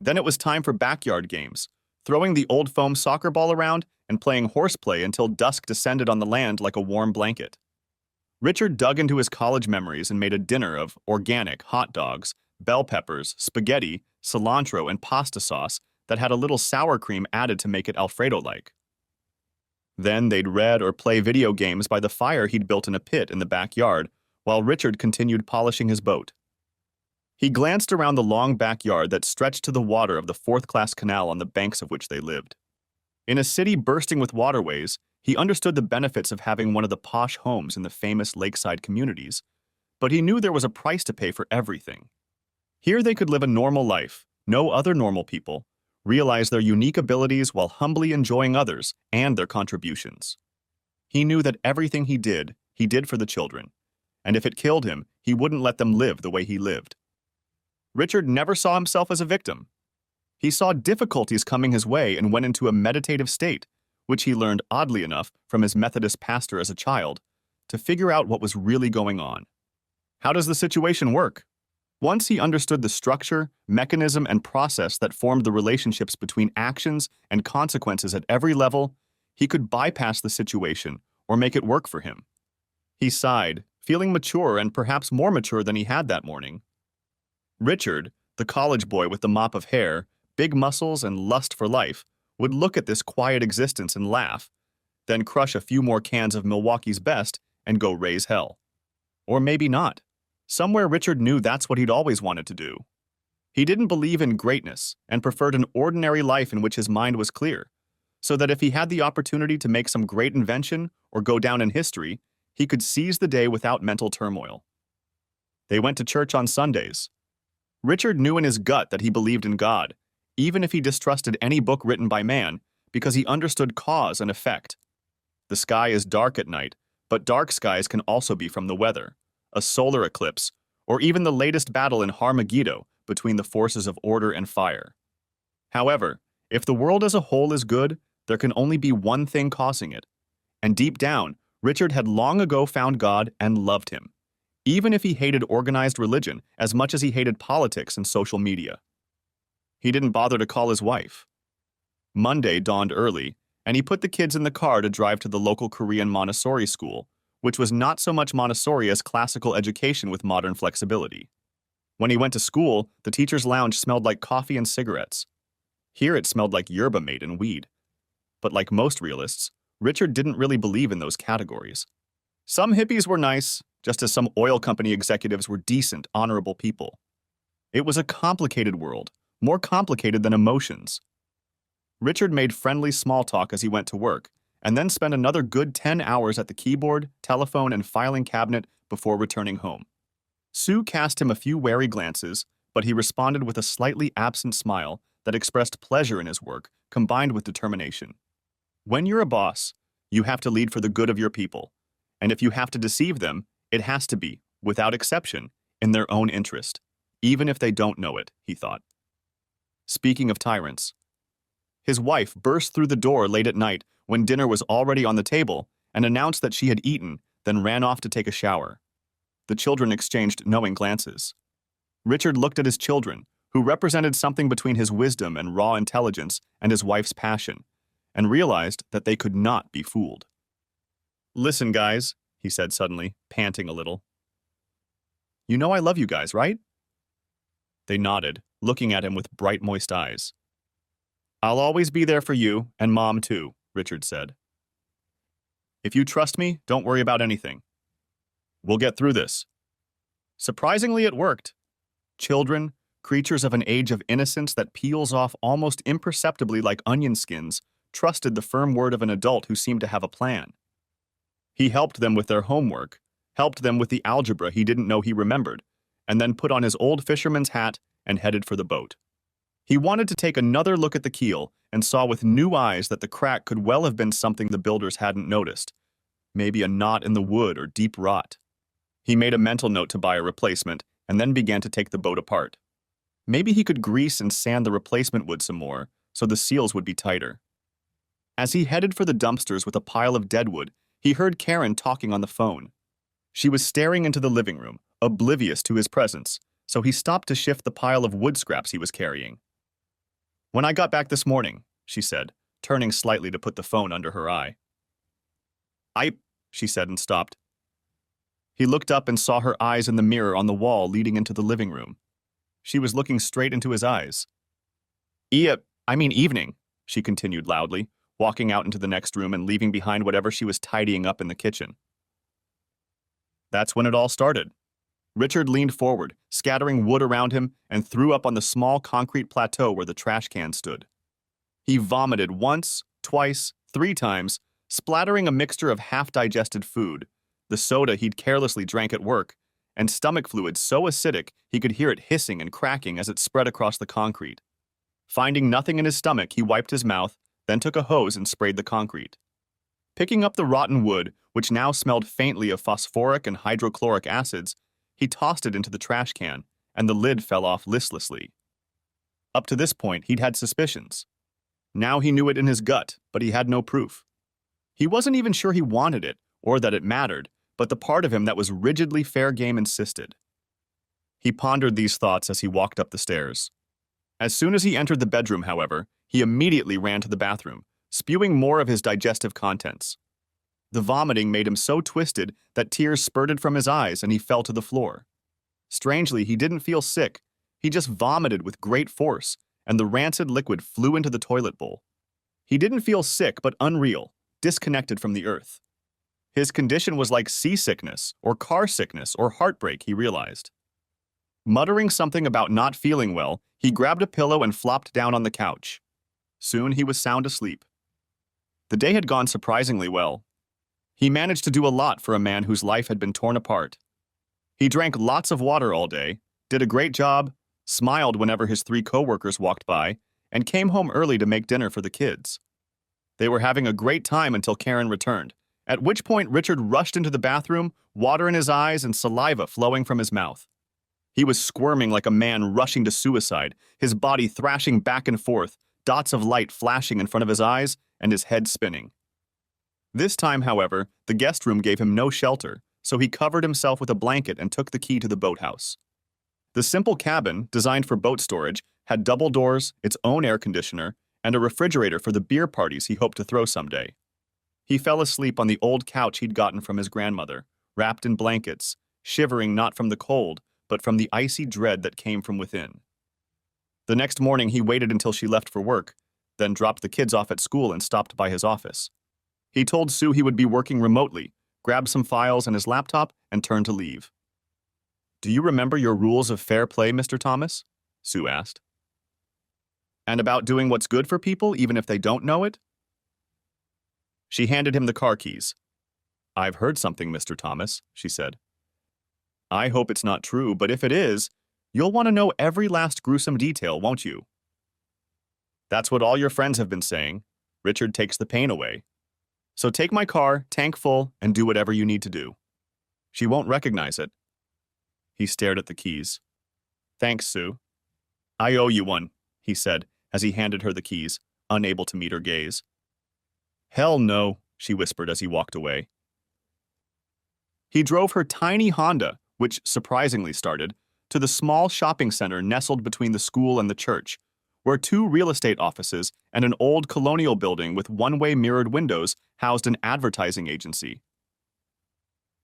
Then it was time for backyard games, throwing the old foam soccer ball around and playing horseplay until dusk descended on the land like a warm blanket. Richard dug into his college memories and made a dinner of organic hot dogs, bell peppers, spaghetti, cilantro, and pasta sauce that had a little sour cream added to make it Alfredo-like. Then they'd read or play video games by the fire he'd built in a pit in the backyard, while Richard continued polishing his boat. He glanced around the long backyard that stretched to the water of the fourth-class canal on the banks of which they lived. In a city bursting with waterways, he understood the benefits of having one of the posh homes in the famous lakeside communities, but he knew there was a price to pay for everything. Here they could live a normal life, no other normal people, realize their unique abilities while humbly enjoying others and their contributions. He knew that everything he did for the children, and if it killed him, he wouldn't let them live the way he lived. Richard never saw himself as a victim. He saw difficulties coming his way and went into a meditative state, which he learned, oddly enough, from his Methodist pastor as a child, to figure out what was really going on. How does the situation work? Once he understood the structure, mechanism, and process that formed the relationships between actions and consequences at every level, he could bypass the situation or make it work for him. He sighed, feeling mature and perhaps more mature than he had that morning. Richard, the college boy with the mop of hair, big muscles, and lust for life, would look at this quiet existence and laugh, then crush a few more cans of Milwaukee's Best and go raise hell. Or maybe not. Somewhere Richard knew that's what he'd always wanted to do. He didn't believe in greatness and preferred an ordinary life in which his mind was clear, so that if he had the opportunity to make some great invention or go down in history, he could seize the day without mental turmoil. They went to church on Sundays. Richard knew in his gut that he believed in God, even if he distrusted any book written by man, because he understood cause and effect. The sky is dark at night, but dark skies can also be from the weather, a solar eclipse, or even the latest battle in Harmageddon between the forces of order and fire. However, if the world as a whole is good, there can only be one thing causing it. And deep down, Richard had long ago found God and loved him, even if he hated organized religion as much as he hated politics and social media. He didn't bother to call his wife. Monday dawned early, and he put the kids in the car to drive to the local Korean Montessori school, which was not so much Montessori as classical education with modern flexibility. When he went to school, the teacher's lounge smelled like coffee and cigarettes. Here it smelled like yerba mate and weed. But like most realists, Richard didn't really believe in those categories. Some hippies were nice, just as some oil company executives were decent, honorable people. It was a complicated world, more complicated than emotions. Richard made friendly small talk as he went to work, and then spent another good 10 hours at the keyboard, telephone, and filing cabinet before returning home. Sue cast him a few wary glances, but he responded with a slightly absent smile that expressed pleasure in his work, combined with determination. When you're a boss, you have to lead for the good of your people, and if you have to deceive them, it has to be, without exception, in their own interest, even if they don't know it, he thought. Speaking of tyrants, His wife burst through the door late at night when dinner was already on the table and announced that she had eaten, then ran off to take a shower. The children exchanged knowing glances. Richard looked at his children, who represented something between his wisdom and raw intelligence and his wife's passion, and realized that they could not be fooled. "Listen, guys," he said suddenly, panting a little. "You know I love you guys, right?" They nodded, looking at him with bright, moist eyes. "I'll always be there for you, and Mom too," Richard said. "If you trust me, don't worry about anything. We'll get through this." Surprisingly, it worked. Children, creatures of an age of innocence that peels off almost imperceptibly like onion skins, trusted the firm word of an adult who seemed to have a plan. He helped them with their homework, helped them with the algebra he didn't know he remembered, and then put on his old fisherman's hat and headed for the boat. He wanted to take another look at the keel and saw with new eyes that the crack could well have been something the builders hadn't noticed, maybe a knot in the wood or deep rot. He made a mental note to buy a replacement and then began to take the boat apart. Maybe he could grease and sand the replacement wood some more so the seals would be tighter. As he headed for the dumpsters with a pile of deadwood, he heard Karen talking on the phone. She was staring into the living room, oblivious to his presence, so he stopped to shift the pile of wood scraps he was carrying. "When I got back this morning," she said, turning slightly to put the phone under her eye. She said and stopped. He looked up and saw her eyes in the mirror on the wall leading into the living room. She was looking straight into his eyes. Evening," she continued loudly, walking out into the next room and leaving behind whatever she was tidying up in the kitchen. That's when it all started. Richard leaned forward, scattering wood around him, and threw up on the small concrete plateau where the trash can stood. He vomited once, twice, 3 times, splattering a mixture of half-digested food, the soda he'd carelessly drank at work, and stomach fluid so acidic he could hear it hissing and cracking as it spread across the concrete. Finding nothing in his stomach, he wiped his mouth, then took a hose and sprayed the concrete. Picking up the rotten wood, which now smelled faintly of phosphoric and hydrochloric acids, he tossed it into the trash can, and the lid fell off listlessly. Up to this point, he'd had suspicions. Now he knew it in his gut, but he had no proof. He wasn't even sure he wanted it, or that it mattered, but the part of him that was rigidly fair game insisted. He pondered these thoughts as he walked up the stairs. As soon as he entered the bedroom, however, he immediately ran to the bathroom, spewing more of his digestive contents. The vomiting made him so twisted that tears spurted from his eyes and he fell to the floor. Strangely, he didn't feel sick. He just vomited with great force, and the rancid liquid flew into the toilet bowl. He didn't feel sick but unreal, disconnected from the earth. His condition was like seasickness, or car sickness, or heartbreak, he realized. Muttering something about not feeling well, he grabbed a pillow and flopped down on the couch. Soon he was sound asleep. The day had gone surprisingly well. He managed to do a lot for a man whose life had been torn apart. He drank lots of water all day, did a great job, smiled whenever his 3 coworkers walked by, and came home early to make dinner for the kids. They were having a great time until Karen returned, at which point Richard rushed into the bathroom, water in his eyes and saliva flowing from his mouth. He was squirming like a man rushing to suicide, his body thrashing back and forth, dots of light flashing in front of his eyes, and his head spinning. This time, however, the guest room gave him no shelter, so he covered himself with a blanket and took the key to the boathouse. The simple cabin, designed for boat storage, had double doors, its own air conditioner, and a refrigerator for the beer parties he hoped to throw someday. He fell asleep on the old couch he'd gotten from his grandmother, wrapped in blankets, shivering not from the cold, but from the icy dread that came from within. The next morning he waited until she left for work, then dropped the kids off at school and stopped by his office. He told Sue he would be working remotely, grabbed some files and his laptop, and turned to leave. "Do you remember your rules of fair play, Mr. Thomas?" Sue asked. "And about doing what's good for people even if they don't know it?" She handed him the car keys. "I've heard something, Mr. Thomas," she said. "I hope it's not true, but if it is, you'll want to know every last gruesome detail, won't you?" "That's what all your friends have been saying. Richard takes the pain away. So take my car, tank full, and do whatever you need to do. She won't recognize it." He stared at the keys. "Thanks, Sue." "I owe you one," he said as he handed her the keys, unable to meet her gaze. "Hell no," she whispered as he walked away. He drove her tiny Honda, which surprisingly started, to the small shopping center nestled between the school and the church, where two real estate offices and an old colonial building with one-way mirrored windows housed an advertising agency.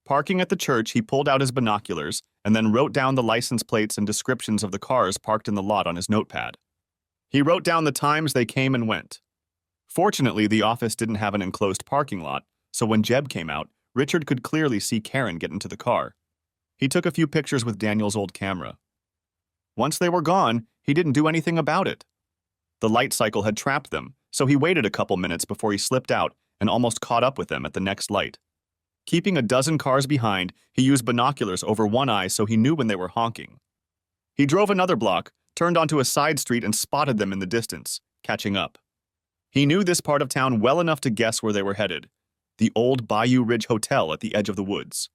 Parking at the church, he pulled out his binoculars and then wrote down the license plates and descriptions of the cars parked in the lot on his notepad. He wrote down the times they came and went. Fortunately, the office didn't have an enclosed parking lot, so when Jeb came out, Richard could clearly see Karen get into the car. He took a few pictures with Daniel's old camera. Once they were gone, he didn't do anything about it. The light cycle had trapped them, so he waited a couple minutes before he slipped out and almost caught up with them at the next light. Keeping a dozen cars behind, he used binoculars over one eye so he knew when they were honking. He drove another block, turned onto a side street and spotted them in the distance, catching up. He knew this part of town well enough to guess where they were headed, the old Bayou Ridge Hotel at the edge of the woods.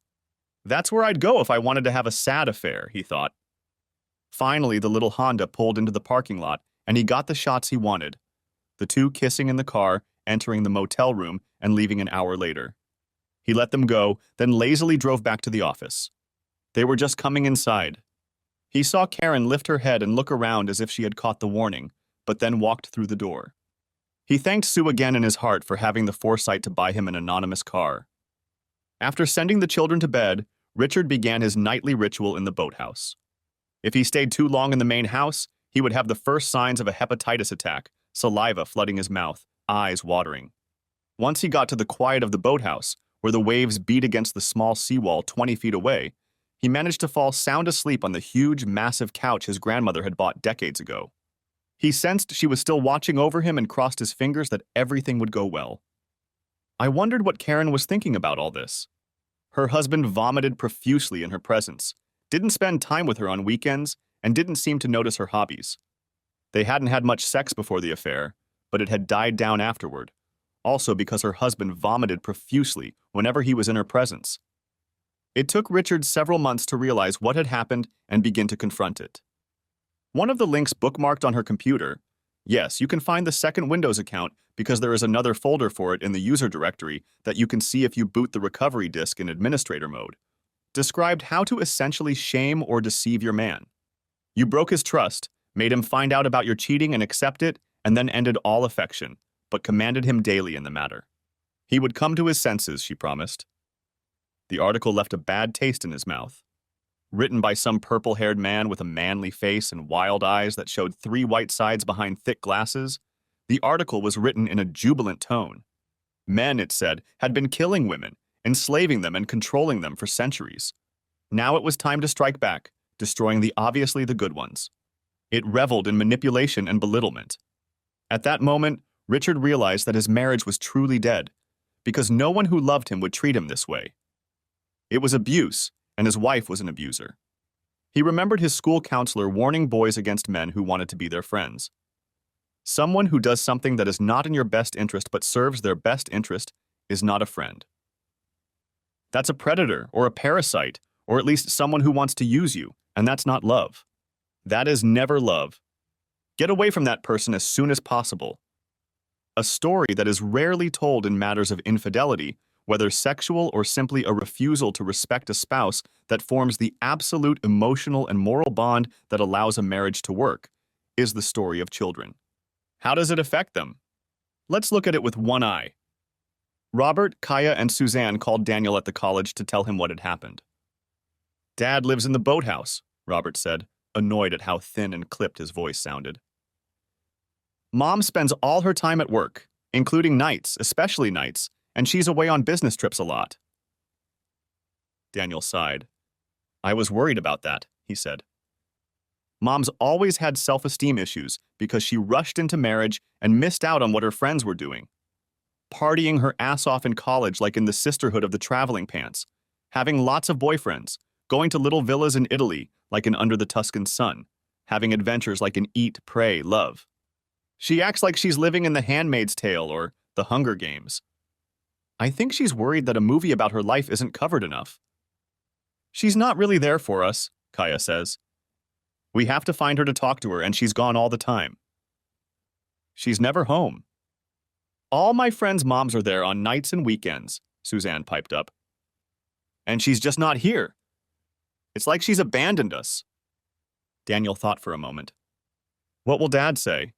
That's where I'd go if I wanted to have a sad affair, he thought. Finally, the little Honda pulled into the parking lot, and he got the shots he wanted. The two kissing in the car, entering the motel room, and leaving an hour later. He let them go, then lazily drove back to the office. They were just coming inside. He saw Karen lift her head and look around as if she had caught the warning, but then walked through the door. He thanked Sue again in his heart for having the foresight to buy him an anonymous car. After sending the children to bed, Richard began his nightly ritual in the boathouse. If he stayed too long in the main house, he would have the first signs of a hepatitis attack, saliva flooding his mouth, eyes watering. Once he got to the quiet of the boathouse, where the waves beat against the small seawall 20 feet away, he managed to fall sound asleep on the huge, massive couch his grandmother had bought decades ago. He sensed she was still watching over him and crossed his fingers that everything would go well. I wondered what Karen was thinking about all this. Her husband vomited profusely in her presence, didn't spend time with her on weekends, and didn't seem to notice her hobbies. They hadn't had much sex before the affair, but it had died down afterward, also because her husband vomited profusely whenever he was in her presence. It took Richard several months to realize what had happened and begin to confront it. One of the links bookmarked on her computer, yes, you can find the second Windows account because there is another folder for it in the user directory that you can see if you boot the recovery disk in administrator mode, described how to essentially shame or deceive your man. You broke his trust, made him find out about your cheating and accept it, and then ended all affection, but commanded him daily in the matter. He would come to his senses, she promised. The article left a bad taste in his mouth. Written by some purple-haired man with a manly face and wild eyes that showed 3 white sides behind thick glasses, the article was written in a jubilant tone. Men, it said, had been killing women, enslaving them and controlling them for centuries. Now it was time to strike back, destroying the obviously the good ones. It reveled in manipulation and belittlement. At that moment, Richard realized that his marriage was truly dead, because no one who loved him would treat him this way. It was abuse, and his wife was an abuser. He remembered his school counselor warning boys against men who wanted to be their friends. Someone who does something that is not in your best interest but serves their best interest is not a friend. That's a predator or a parasite, or at least someone who wants to use you, and that's not love. That is never love. Get away from that person as soon as possible. A story that is rarely told in matters of infidelity, whether sexual or simply a refusal to respect a spouse that forms the absolute emotional and moral bond that allows a marriage to work, is the story of children. How does it affect them? Let's look at it with one eye. Robert, Kaya, and Suzanne called Daniel at the college to tell him what had happened. "Dad lives in the boathouse," Robert said, annoyed at how thin and clipped his voice sounded. "Mom spends all her time at work, including nights, especially nights, and she's away on business trips a lot." Daniel sighed. "I was worried about that," he said. "Mom's always had self-esteem issues because she rushed into marriage and missed out on what her friends were doing. Partying her ass off in college like in the Sisterhood of the Traveling Pants, having lots of boyfriends, going to little villas in Italy like in Under the Tuscan Sun, having adventures like in Eat, Pray, Love. She acts like she's living in The Handmaid's Tale or The Hunger Games. I think she's worried that a movie about her life isn't covered enough. She's not really there for us," Kaya says. "We have to find her to talk to her, and she's gone all the time." She's never home. All my friends' moms are there on nights and weekends, Suzanne piped up. And she's just not here. It's like she's abandoned us. Daniel thought for a moment. What will Dad say?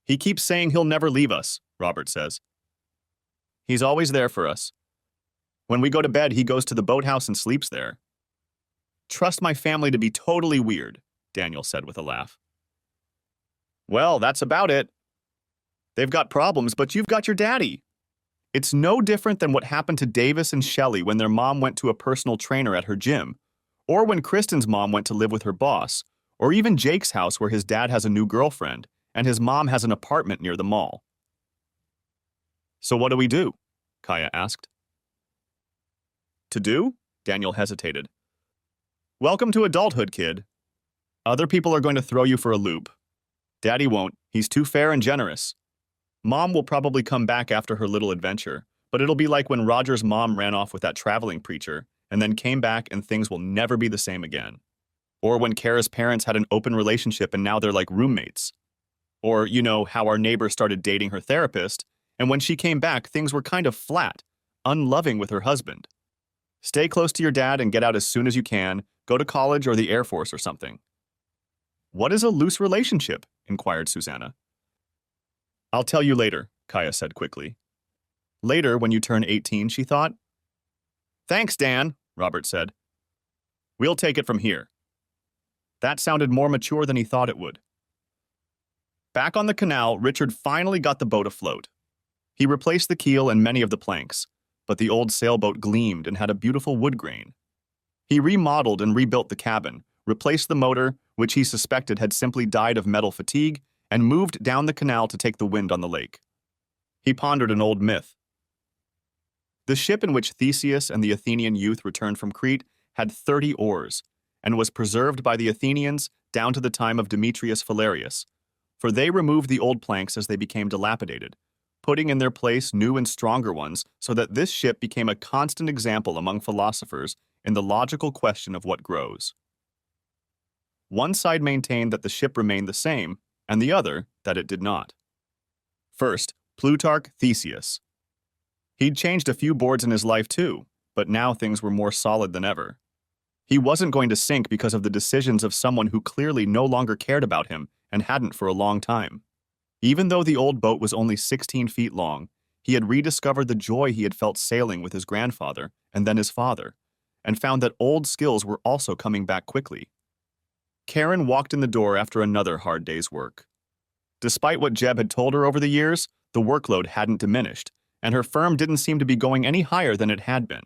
He keeps saying he'll never leave us, Robert says. He's always there for us. When we go to bed, he goes to the boathouse and sleeps there. Trust my family to be totally weird, Daniel said with a laugh. Well, that's about it. They've got problems, but you've got your daddy. It's no different than what happened to Davis and Shelley when their mom went to a personal trainer at her gym, or when Kristen's mom went to live with her boss, or even Jake's house where his dad has a new girlfriend and his mom has an apartment near the mall. So what do we do? Kaya asked. To do? Daniel hesitated. Welcome to adulthood, kid. Other people are going to throw you for a loop. Daddy won't. He's too fair and generous. Mom will probably come back after her little adventure, but it'll be like when Roger's mom ran off with that traveling preacher and then came back and things will never be the same again. Or when Kara's parents had an open relationship and now they're like roommates. Or, you know, how our neighbor started dating her therapist, and when she came back, things were kind of flat, unloving with her husband. Stay close to your dad and get out as soon as you can, go to college or the Air Force or something. What is a loose relationship? Inquired Susanna. I'll tell you later, Kaya said quickly. Later, when you turn 18, she thought. Thanks, Dan, Robert said. We'll take it from here. That sounded more mature than he thought it would. Back on the canal, Richard finally got the boat afloat. He replaced the keel and many of the planks, but the old sailboat gleamed and had a beautiful wood grain. He remodeled and rebuilt the cabin, replaced the motor, which he suspected had simply died of metal fatigue, and moved down the canal to take the wind on the lake. He pondered an old myth. The ship in which Theseus and the Athenian youth returned from Crete had 30 oars, and was preserved by the Athenians down to the time of Demetrius Phalereus, for they removed the old planks as they became dilapidated, putting in their place new and stronger ones so that this ship became a constant example among philosophers in the logical question of what grows. One side maintained that the ship remained the same, and the other that it did not. First, Plutarch Theseus. He'd changed a few boards in his life too, but now things were more solid than ever. He wasn't going to sink because of the decisions of someone who clearly no longer cared about him and hadn't for a long time. Even though the old boat was only 16 feet long, he had rediscovered the joy he had felt sailing with his grandfather and then his father, and found that old skills were also coming back quickly. Karen walked in the door after another hard day's work. Despite what Jeb had told her over the years, the workload hadn't diminished, and her firm didn't seem to be going any higher than it had been.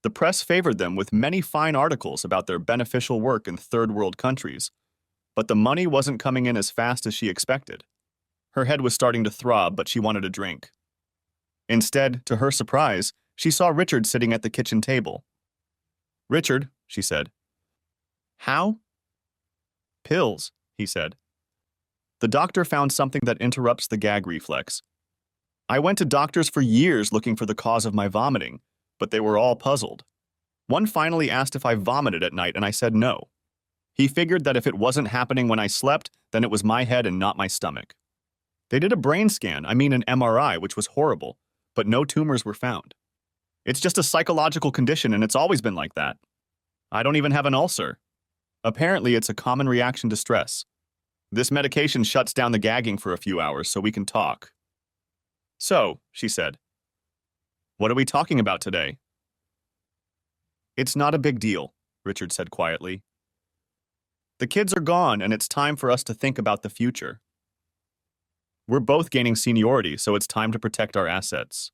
The press favored them with many fine articles about their beneficial work in third-world countries, but the money wasn't coming in as fast as she expected. Her head was starting to throb, but she wanted a drink. Instead, to her surprise, she saw Richard sitting at the kitchen table. "Richard," she said. "How?" "Pills," he said. "The doctor found something that interrupts the gag reflex. I went to doctors for years looking for the cause of my vomiting, but they were all puzzled. One finally asked if I vomited at night, and I said no. He figured that if it wasn't happening when I slept, then it was my head and not my stomach. They did a brain scan, an MRI, which was horrible, but no tumors were found. It's just a psychological condition, and it's always been like that. I don't even have an ulcer. Apparently, it's a common reaction to stress. This medication shuts down the gagging for a few hours so we can talk." "So," she said, "what are we talking about today?" "It's not a big deal," Richard said quietly. "The kids are gone, and it's time for us to think about the future. We're both gaining seniority, so it's time to protect our assets.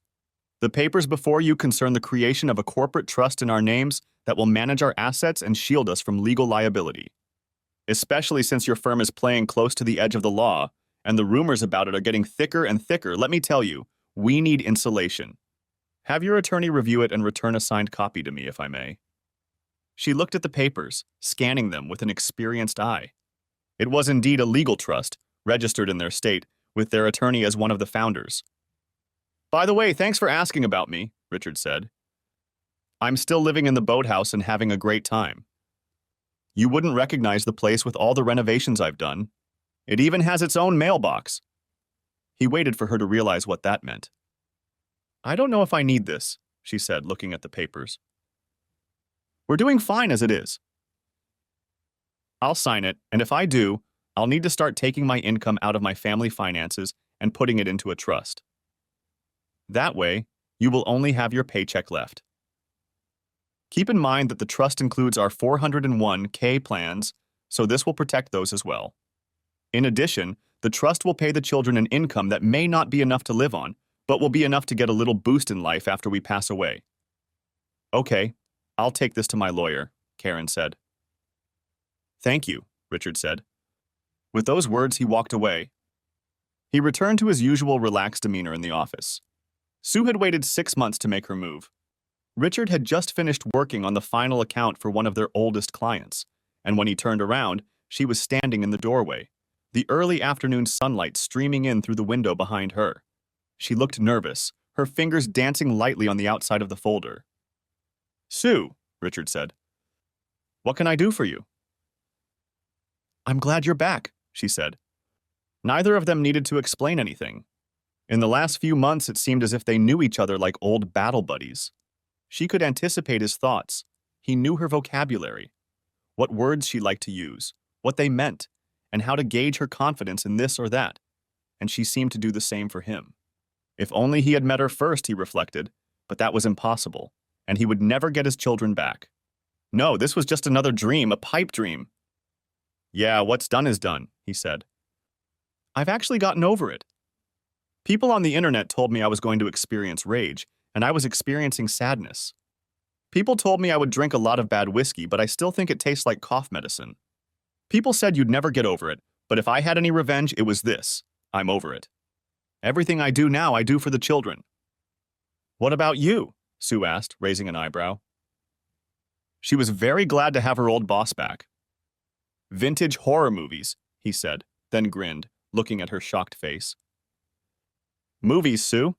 The papers before you concern the creation of a corporate trust in our names that will manage our assets and shield us from legal liability. Especially since your firm is playing close to the edge of the law, and the rumors about it are getting thicker and thicker, let me tell you, we need insulation. Have your attorney review it and return a signed copy to me, if I may." She looked at the papers, scanning them with an experienced eye. It was indeed a legal trust, registered in their state, with their attorney as one of the founders. "By the way, thanks for asking about me," Richard said. "I'm still living in the boathouse and having a great time. You wouldn't recognize the place with all the renovations I've done. It even has its own mailbox. He waited for her to realize what that meant. I don't know if I need this, she said, looking at the papers. We're doing fine as it is. I'll sign it, and if I do, I'll need to start taking my income out of my family finances and putting it into a trust. That way, you will only have your paycheck left. Keep in mind that the trust includes our 401k plans, so this will protect those as well. In addition, the trust will pay the children an income that may not be enough to live on, but will be enough to get a little boost in life after we pass away. Okay, I'll take this to my lawyer, Karen said. Thank you, Richard said. With those words, he walked away. He returned to his usual relaxed demeanor in the office. Sue had waited 6 months to make her move. Richard had just finished working on the final account for one of their oldest clients, and when he turned around, she was standing in the doorway, the early afternoon sunlight streaming in through the window behind her. She looked nervous, her fingers dancing lightly on the outside of the folder. Sue, Richard said. What can I do for you? I'm glad you're back, she said. Neither of them needed to explain anything. In the last few months, it seemed as if they knew each other like old battle buddies. She could anticipate his thoughts. He knew her vocabulary, what words she liked to use, what they meant, and how to gauge her confidence in this or that, and she seemed to do the same for him. If only he had met her first, he reflected, but that was impossible, and he would never get his children back. No, this was just another dream, a pipe dream. Yeah, what's done is done, he said. I've actually gotten over it. People on the internet told me I was going to experience rage, and I was experiencing sadness. People told me I would drink a lot of bad whiskey, but I still think it tastes like cough medicine. People said you'd never get over it, but if I had any revenge, it was this. I'm over it. Everything I do now, I do for the children. What about you? Sue asked, raising an eyebrow. She was very glad to have her old boss back. Vintage horror movies, he said, then grinned, looking at her shocked face. Movies, Sue?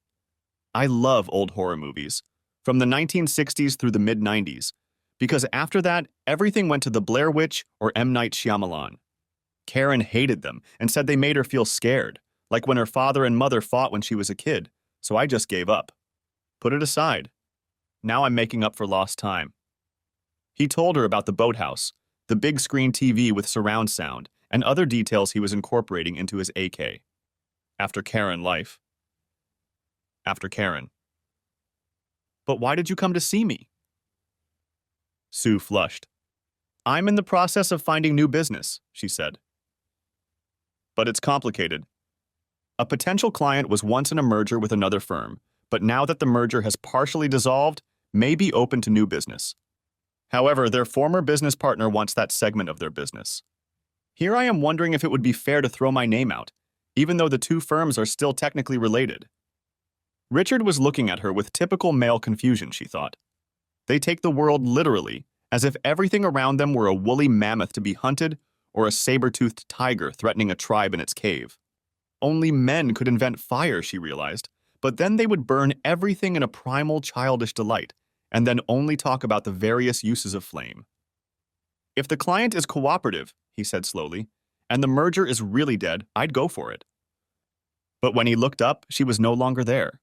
I love old horror movies, from the 1960s through the mid-90s, because after that, everything went to the Blair Witch or M. Night Shyamalan. Karen hated them and said they made her feel scared, like when her father and mother fought when she was a kid, so I just gave up. Put it aside. Now I'm making up for lost time. He told her about the boathouse, the big screen TV with surround sound, and other details he was incorporating into his AK. After Karen life. After Karen. But why did you come to see me? Sue flushed. I'm in the process of finding new business, she said. But it's complicated. A potential client was once in a merger with another firm, but now that the merger has partially dissolved, may be open to new business. However, their former business partner wants that segment of their business. Here I am wondering if it would be fair to throw my name out, even though the two firms are still technically related. Richard was looking at her with typical male confusion, she thought. They take the world literally, as if everything around them were a woolly mammoth to be hunted or a saber-toothed tiger threatening a tribe in its cave. Only men could invent fire, she realized, but then they would burn everything in a primal childish delight, and then only talk about the various uses of flame. If the client is cooperative, he said slowly, and the merger is really dead, I'd go for it. But when he looked up, she was no longer there.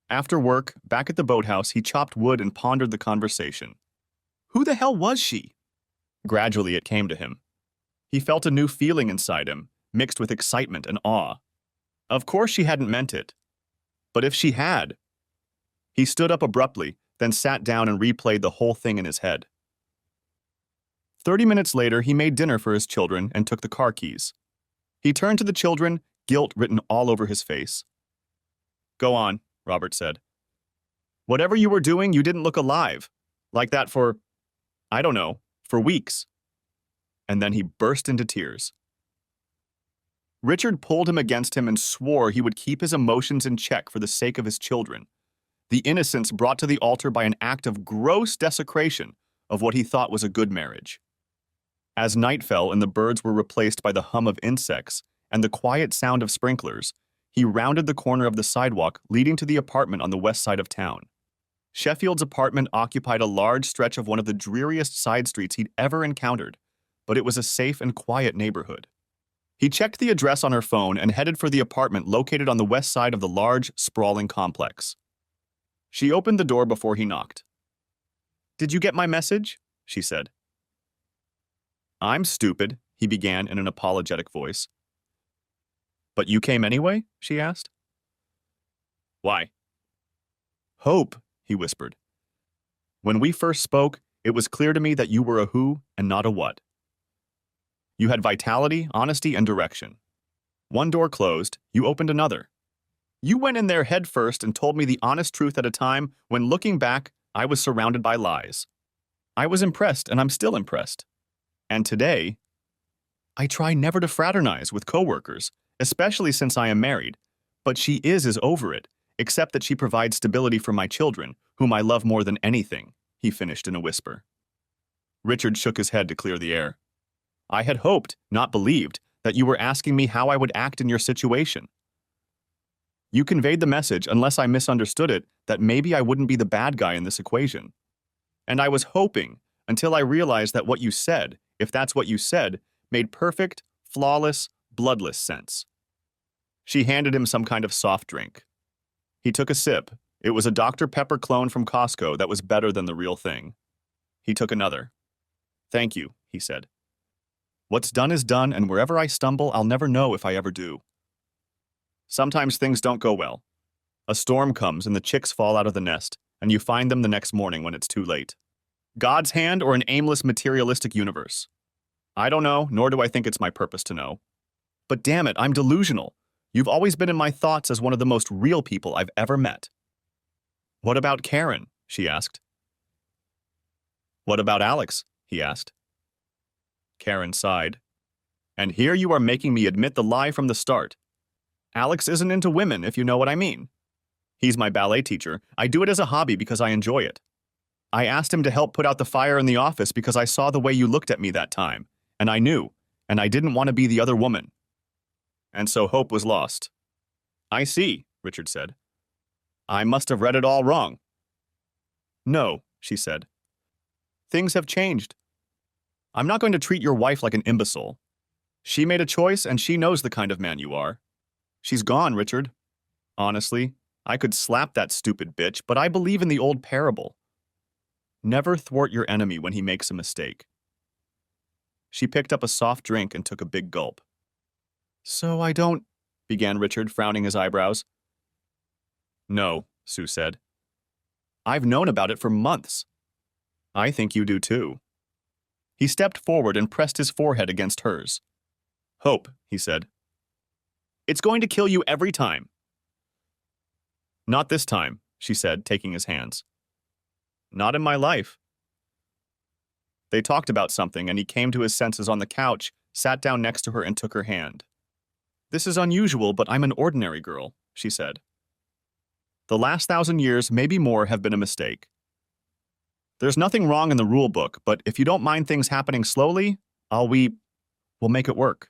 After work, back at the boathouse, he chopped wood and pondered the conversation. Who the hell was she? Gradually, it came to him. He felt a new feeling inside him, mixed with excitement and awe. Of course she hadn't meant it. But if she had? He stood up abruptly, then sat down and replayed the whole thing in his head. 30 minutes later, he made dinner for his children and took the car keys. He turned to the children, guilt written all over his face. Go on, Robert said. Whatever you were doing, you didn't look alive. Like that for, I don't know, for weeks. And then he burst into tears. Richard pulled him against him and swore he would keep his emotions in check for the sake of his children. The innocence brought to the altar by an act of gross desecration of what he thought was a good marriage. As night fell and the birds were replaced by the hum of insects and the quiet sound of sprinklers, he rounded the corner of the sidewalk leading to the apartment on the west side of town. Sheffield's apartment occupied a large stretch of one of the dreariest side streets he'd ever encountered, but it was a safe and quiet neighborhood. He checked the address on her phone and headed for the apartment located on the west side of the large, sprawling complex. She opened the door before he knocked. "Did you get my message?" she said. "I'm stupid," he began in an apologetic voice. "But you came anyway?" she asked. "Why?" "Hope," he whispered. "When we first spoke, it was clear to me that you were a who and not a what. You had vitality, honesty, and direction. One door closed, you opened another. You went in there head first and told me the honest truth at a time when, looking back, I was surrounded by lies. I was impressed, and I'm still impressed. And today, I try never to fraternize with coworkers, especially since I am married, but she is over it, except that she provides stability for my children, whom I love more than anything," he finished in a whisper. Richard shook his head to clear the air. "I had hoped, not believed, that you were asking me how I would act in your situation. You conveyed the message, unless I misunderstood it, that maybe I wouldn't be the bad guy in this equation. And I was hoping, until I realized that what you said, if that's what you said, made perfect, flawless, bloodless sense." She handed him some kind of soft drink. He took a sip. It was a Dr. Pepper clone from Costco that was better than the real thing. He took another. "Thank you," he said. "What's done is done, and wherever I stumble, I'll never know if I ever do. Sometimes things don't go well. A storm comes and the chicks fall out of the nest, and you find them the next morning when it's too late. God's hand or an aimless materialistic universe? I don't know, nor do I think it's my purpose to know. But damn it, I'm delusional. You've always been in my thoughts as one of the most real people I've ever met." "What about Karen?" she asked. "What about Alex?" he asked. Karen sighed. "And here you are making me admit the lie from the start. Alex isn't into women, if you know what I mean. He's my ballet teacher. I do it as a hobby because I enjoy it. I asked him to help put out the fire in the office because I saw the way you looked at me that time, and I knew, and I didn't want to be the other woman. And so hope was lost." "I see," Richard said. "I must have read it all wrong." "No," she said. "Things have changed. I'm not going to treat your wife like an imbecile. She made a choice, and she knows the kind of man you are. She's gone, Richard. Honestly, I could slap that stupid bitch, but I believe in the old parable. Never thwart your enemy when he makes a mistake." She picked up a soft drink and took a big gulp. "So I don't," began Richard, frowning his eyebrows. "No," Sue said. "I've known about it for months. I think you do too." He stepped forward and pressed his forehead against hers. "Hope," he said. "It's going to kill you every time." "Not this time," she said, taking his hands. "Not in my life." They talked about something, and he came to his senses on the couch, sat down next to her, and took her hand. "This is unusual, but I'm an ordinary girl," she said. "The last 1,000 years, maybe more, have been a mistake. There's nothing wrong in the rule book, but if you don't mind things happening slowly, we'll make it work."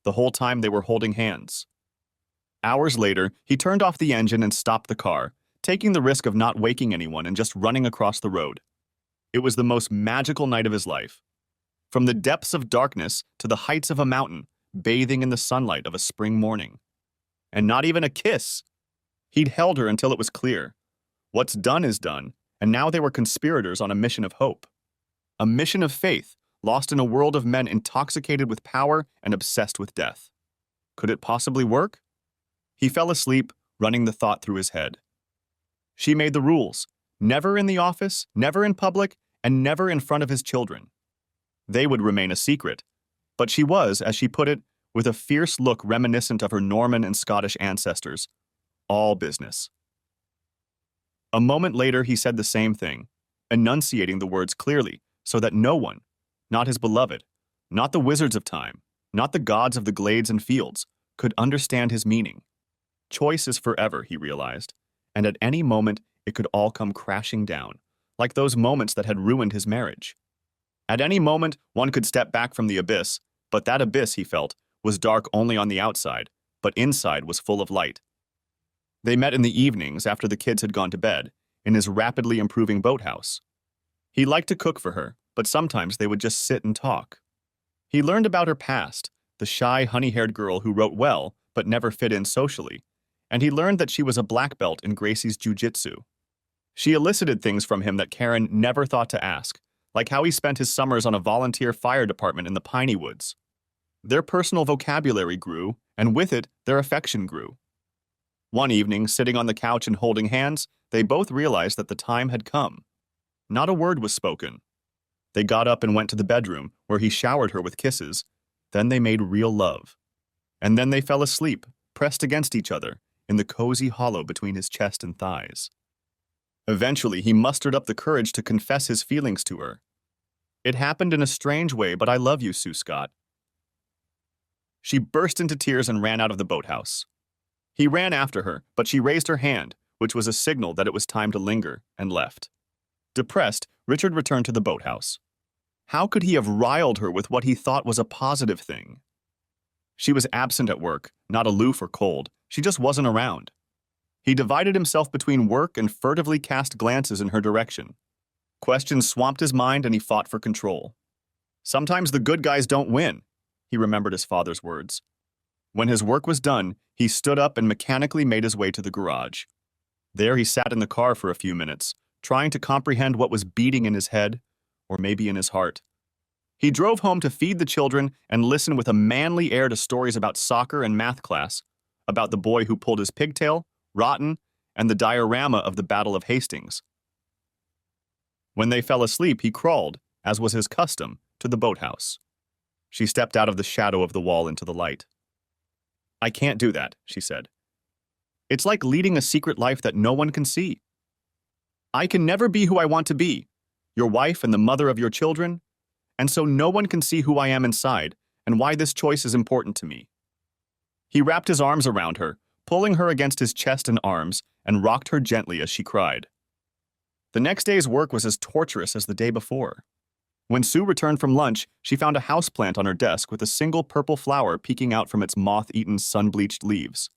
The whole time they were holding hands. Hours later, he turned off the engine and stopped the car, taking the risk of not waking anyone and just running across the road. It was the most magical night of his life. From the depths of darkness to the heights of a mountain, bathing in the sunlight of a spring morning. And not even a kiss. He'd held her until it was clear. What's done is done, and now they were conspirators on a mission of hope. A mission of faith, lost in a world of men intoxicated with power and obsessed with death. Could it possibly work? He fell asleep, running the thought through his head. She made the rules. Never in the office, never in public, and never in front of his children. They would remain a secret. But she was, as she put it, with a fierce look reminiscent of her Norman and Scottish ancestors, all business. A moment later, he said the same thing, enunciating the words clearly, so that no one, not his beloved, not the wizards of time, not the gods of the glades and fields, could understand his meaning. Choice is forever, he realized, and at any moment it could all come crashing down, like those moments that had ruined his marriage. At any moment, one could step back from the abyss, but that abyss, he felt, was dark only on the outside, but inside was full of light. They met in the evenings after the kids had gone to bed, in his rapidly improving boathouse. He liked to cook for her, but sometimes they would just sit and talk. He learned about her past, the shy, honey-haired girl who wrote well but never fit in socially, and he learned that she was a black belt in Gracie's jujitsu. She elicited things from him that Karen never thought to ask, like how he spent his summers on a volunteer fire department in the Piney Woods. Their personal vocabulary grew, and with it, their affection grew. One evening, sitting on the couch and holding hands, they both realized that the time had come. Not a word was spoken. They got up and went to the bedroom, where he showered her with kisses. Then they made real love. And then they fell asleep, pressed against each other, in the cozy hollow between his chest and thighs. Eventually, he mustered up the courage to confess his feelings to her. It happened in a strange way, but I love you, Sue Scott. She burst into tears and ran out of the boathouse. He ran after her, but she raised her hand, which was a signal that it was time to linger, and left. Depressed, Richard returned to the boathouse. How could he have riled her with what he thought was a positive thing? She was absent at work, not aloof or cold. She just wasn't around. He divided himself between work and furtively cast glances in her direction. Questions swamped his mind and he fought for control. Sometimes the good guys don't win, he remembered his father's words. When his work was done, he stood up and mechanically made his way to the garage. There he sat in the car for a few minutes, trying to comprehend what was beating in his head, or maybe in his heart. He drove home to feed the children and listen with a manly air to stories about soccer and math class, about the boy who pulled his pigtail, Rotten, and the diorama of the Battle of Hastings. When they fell asleep, he crawled, as was his custom, to the boathouse. She stepped out of the shadow of the wall into the light. I can't do that, she said. It's like leading a secret life that no one can see. I can never be who I want to be, your wife and the mother of your children, and so no one can see who I am inside and why this choice is important to me. He wrapped his arms around her, pulling her against his chest and arms, and rocked her gently as she cried. The next day's work was as torturous as the day before. When Sue returned from lunch, she found a houseplant on her desk with a single purple flower peeking out from its moth-eaten, sun-bleached leaves.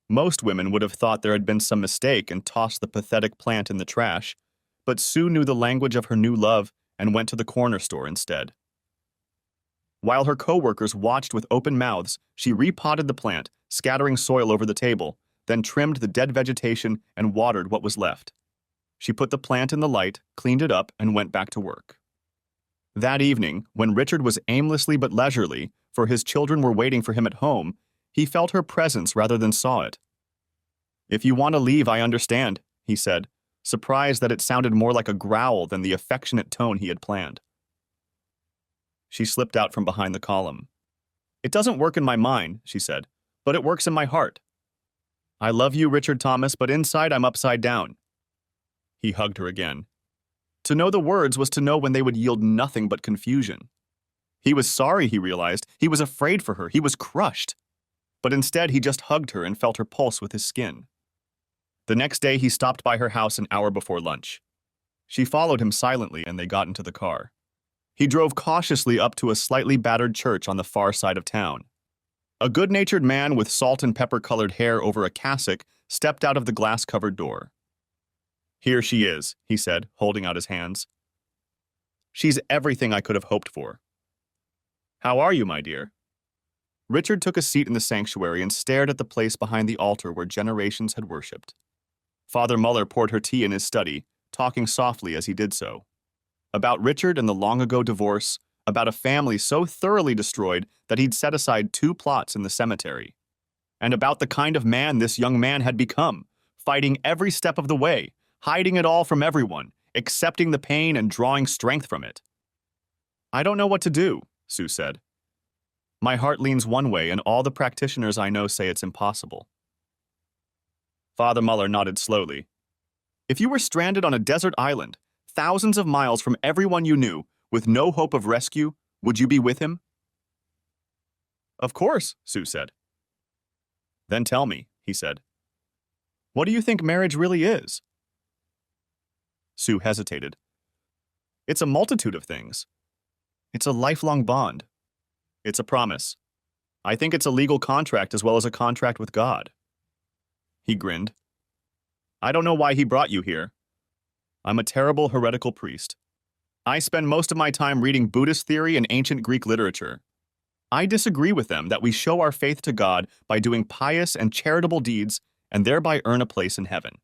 Most women would have thought there had been some mistake and tossed the pathetic plant in the trash, but Sue knew the language of her new love and went to the corner store instead. While her co-workers watched with open mouths, she repotted the plant, scattering soil over the table, then trimmed the dead vegetation and watered what was left. She put the plant in the light, cleaned it up, and went back to work. That evening, when Richard was aimlessly but leisurely, for his children were waiting for him at home, he felt her presence rather than saw it. If you want to leave, I understand, he said, surprised that it sounded more like a growl than the affectionate tone he had planned. She slipped out from behind the column. It doesn't work in my mind, she said, but it works in my heart. I love you, Richard Thomas, but inside I'm upside down. He hugged her again. To know the words was to know when they would yield nothing but confusion. He was sorry, he realized. He was afraid for her. He was crushed. But instead, he just hugged her and felt her pulse with his skin. The next day, he stopped by her house an hour before lunch. She followed him silently, and they got into the car. He drove cautiously up to a slightly battered church on the far side of town. A good-natured man with salt and pepper-colored hair over a cassock stepped out of the glass-covered door. Here she is, he said, holding out his hands. She's everything I could have hoped for. How are you, my dear? Richard took a seat in the sanctuary and stared at the place behind the altar where generations had worshipped. Father Muller poured her tea in his study, talking softly as he did so. About Richard and the long-ago divorce, about a family so thoroughly destroyed that he'd set aside 2 plots in the cemetery, and about the kind of man this young man had become, fighting every step of the way, hiding it all from everyone, accepting the pain and drawing strength from it. I don't know what to do, Sue said. My heart leans one way, and all the practitioners I know say it's impossible. Father Muller nodded slowly. If you were stranded on a desert island, thousands of miles from everyone you knew, with no hope of rescue, would you be with him? Of course, Sue said. Then tell me, he said. What do you think marriage really is? Sue hesitated. It's a multitude of things. It's a lifelong bond. It's a promise. I think it's a legal contract as well as a contract with God. He grinned. I don't know why he brought you here. I'm a terrible heretical priest. I spend most of my time reading Buddhist theory and ancient Greek literature. I disagree with them that we show our faith to God by doing pious and charitable deeds and thereby earn a place in heaven.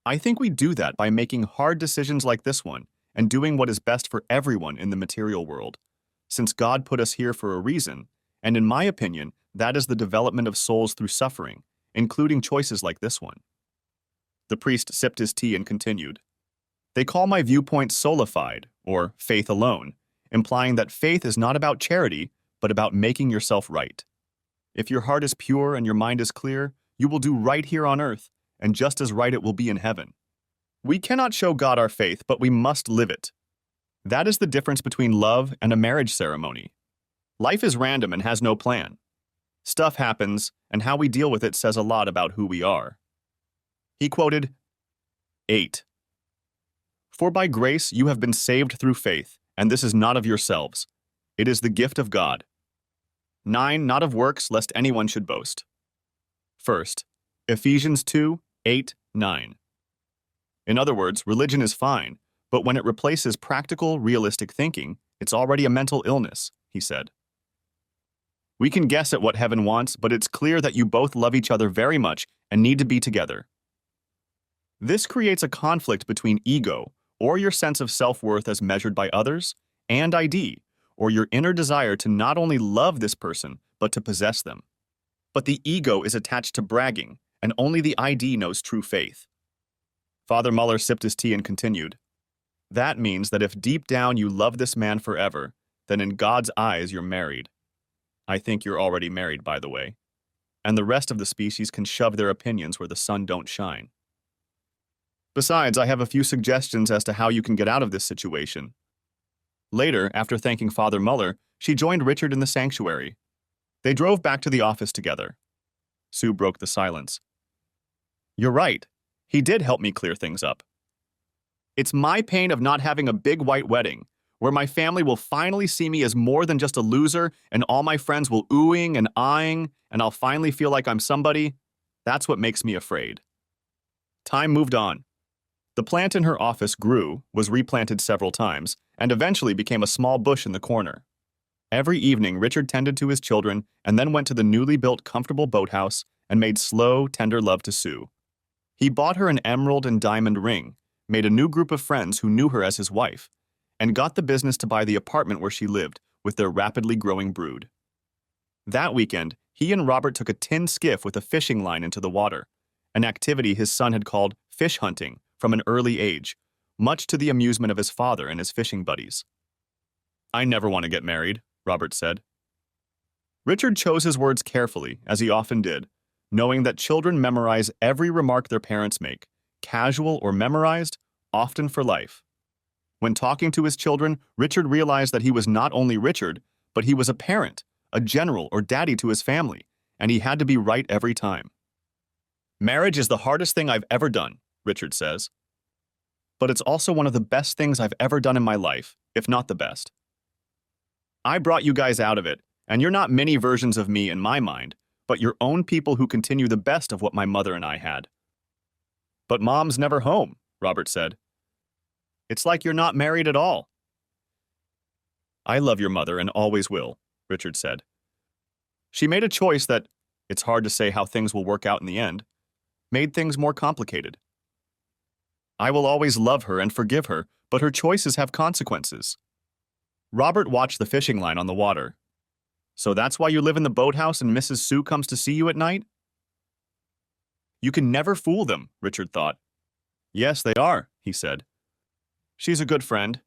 I think we do that by making hard decisions like this one and doing what is best for everyone in the material world, since God put us here for a reason, and in my opinion, that is the development of souls through suffering, including choices like this one. The priest sipped his tea and continued. They call my viewpoint solified, or faith alone, implying that faith is not about charity, but about making yourself right. If your heart is pure and your mind is clear, you will do right here on earth, and just as right it will be in heaven. We cannot show God our faith, but we must live it. That is the difference between love and a marriage ceremony. Life is random and has no plan. Stuff happens, and how we deal with it says a lot about who we are. He quoted, 8. For by grace you have been saved through faith, and this is not of yourselves. It is the gift of God. 9. Not of works, lest anyone should boast. First, Ephesians 2, 8, 9. In other words, religion is fine, but when it replaces practical, realistic thinking, it's already a mental illness, he said. We can guess at what heaven wants, but it's clear that you both love each other very much and need to be together. This creates a conflict between ego, or your sense of self-worth as measured by others, and ID, or your inner desire to not only love this person, but to possess them. But the ego is attached to bragging, and only the ID knows true faith. Father Muller sipped his tea and continued. That means that if deep down you love this man forever, then in God's eyes you're married. I think you're already married, by the way. And the rest of the species can shove their opinions where the sun don't shine. Besides, I have a few suggestions as to how you can get out of this situation. Later, after thanking Father Muller, she joined Richard in the sanctuary. They drove back to the office together. Sue broke the silence. You're right. He did help me clear things up. It's my pain of not having a big white wedding, where my family will finally see me as more than just a loser and all my friends will oohing and eyeing and I'll finally feel like I'm somebody. That's what makes me afraid. Time moved on. The plant in her office grew, was replanted several times, and eventually became a small bush in the corner. Every evening, Richard tended to his children and then went to the newly built comfortable boathouse and made slow, tender love to Sue. He bought her an emerald and diamond ring, made a new group of friends who knew her as his wife, and got the business to buy the apartment where she lived with their rapidly growing brood. That weekend, he and Robert took a tin skiff with a fishing line into the water, an activity his son had called fish hunting from an early age, much to the amusement of his father and his fishing buddies. I never want to get married, Robert said. Richard chose his words carefully, as he often did, knowing that children memorize every remark their parents make, casual or memorized, often for life. When talking to his children, Richard realized that he was not only Richard, but he was a parent, a general or daddy to his family, and he had to be right every time. Marriage is the hardest thing I've ever done, Richard says. But it's also one of the best things I've ever done in my life, if not the best. I brought you guys out of it, and you're not mini versions of me in my mind, but your own people who continue the best of what my mother and I had. But Mom's never home, Robert said. It's like you're not married at all. I love your mother and always will, Richard said. She made a choice that, it's hard to say how things will work out in the end, made things more complicated. I will always love her and forgive her, but her choices have consequences. Robert watched the fishing line on the water. So that's why you live in the boathouse and Mrs. Sue comes to see you at night? You can never fool them, Richard thought. Yes, they are, he said. She's a good friend.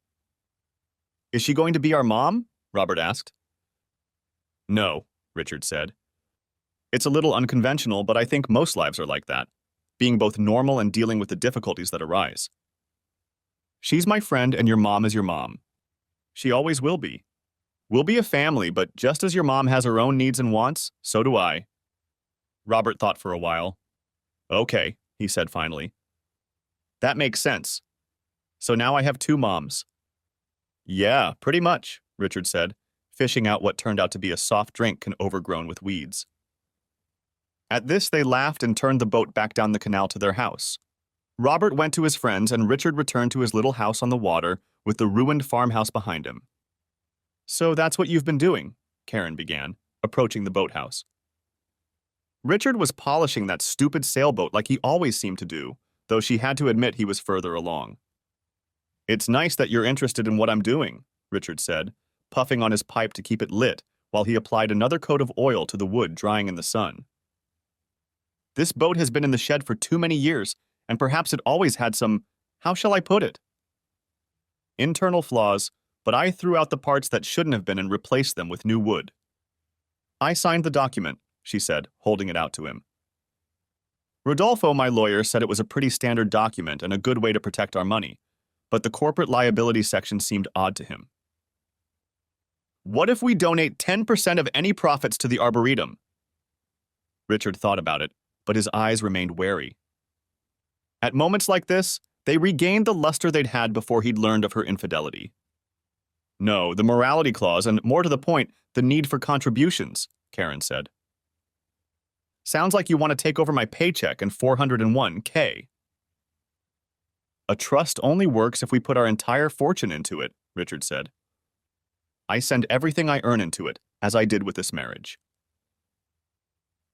Is she going to be our mom? Robert asked. No, Richard said. It's a little unconventional, but I think most lives are like that, being both normal and dealing with the difficulties that arise. She's my friend and your mom is your mom. She always will be. We'll be a family, but just as your mom has her own needs and wants, so do I. Robert thought for a while. Okay, he said finally. That makes sense. So now I have two moms. Yeah, pretty much, Richard said, fishing out what turned out to be a soft drink overgrown with weeds. At this, they laughed and turned the boat back down the canal to their house. Robert went to his friends and Richard returned to his little house on the water with the ruined farmhouse behind him. So that's what you've been doing, Karen began, approaching the boathouse. Richard was polishing that stupid sailboat like he always seemed to do, though she had to admit he was further along. It's nice that you're interested in what I'm doing, Richard said, puffing on his pipe to keep it lit while he applied another coat of oil to the wood drying in the sun. This boat has been in the shed for too many years, and perhaps it always had some, how shall I put it? Internal flaws, but I threw out the parts that shouldn't have been and replaced them with new wood. I signed the document, she said, holding it out to him. Rodolfo, my lawyer, said it was a pretty standard document and a good way to protect our money, but the corporate liability section seemed odd to him. What if we donate 10% of any profits to the Arboretum? Richard thought about it, but his eyes remained wary. At moments like this, they regained the luster they'd had before he'd learned of her infidelity. No, the morality clause, and more to the point, the need for contributions, Karen said. Sounds like you want to take over my paycheck and 401k. A trust only works if we put our entire fortune into it, Richard said. I send everything I earn into it, as I did with this marriage.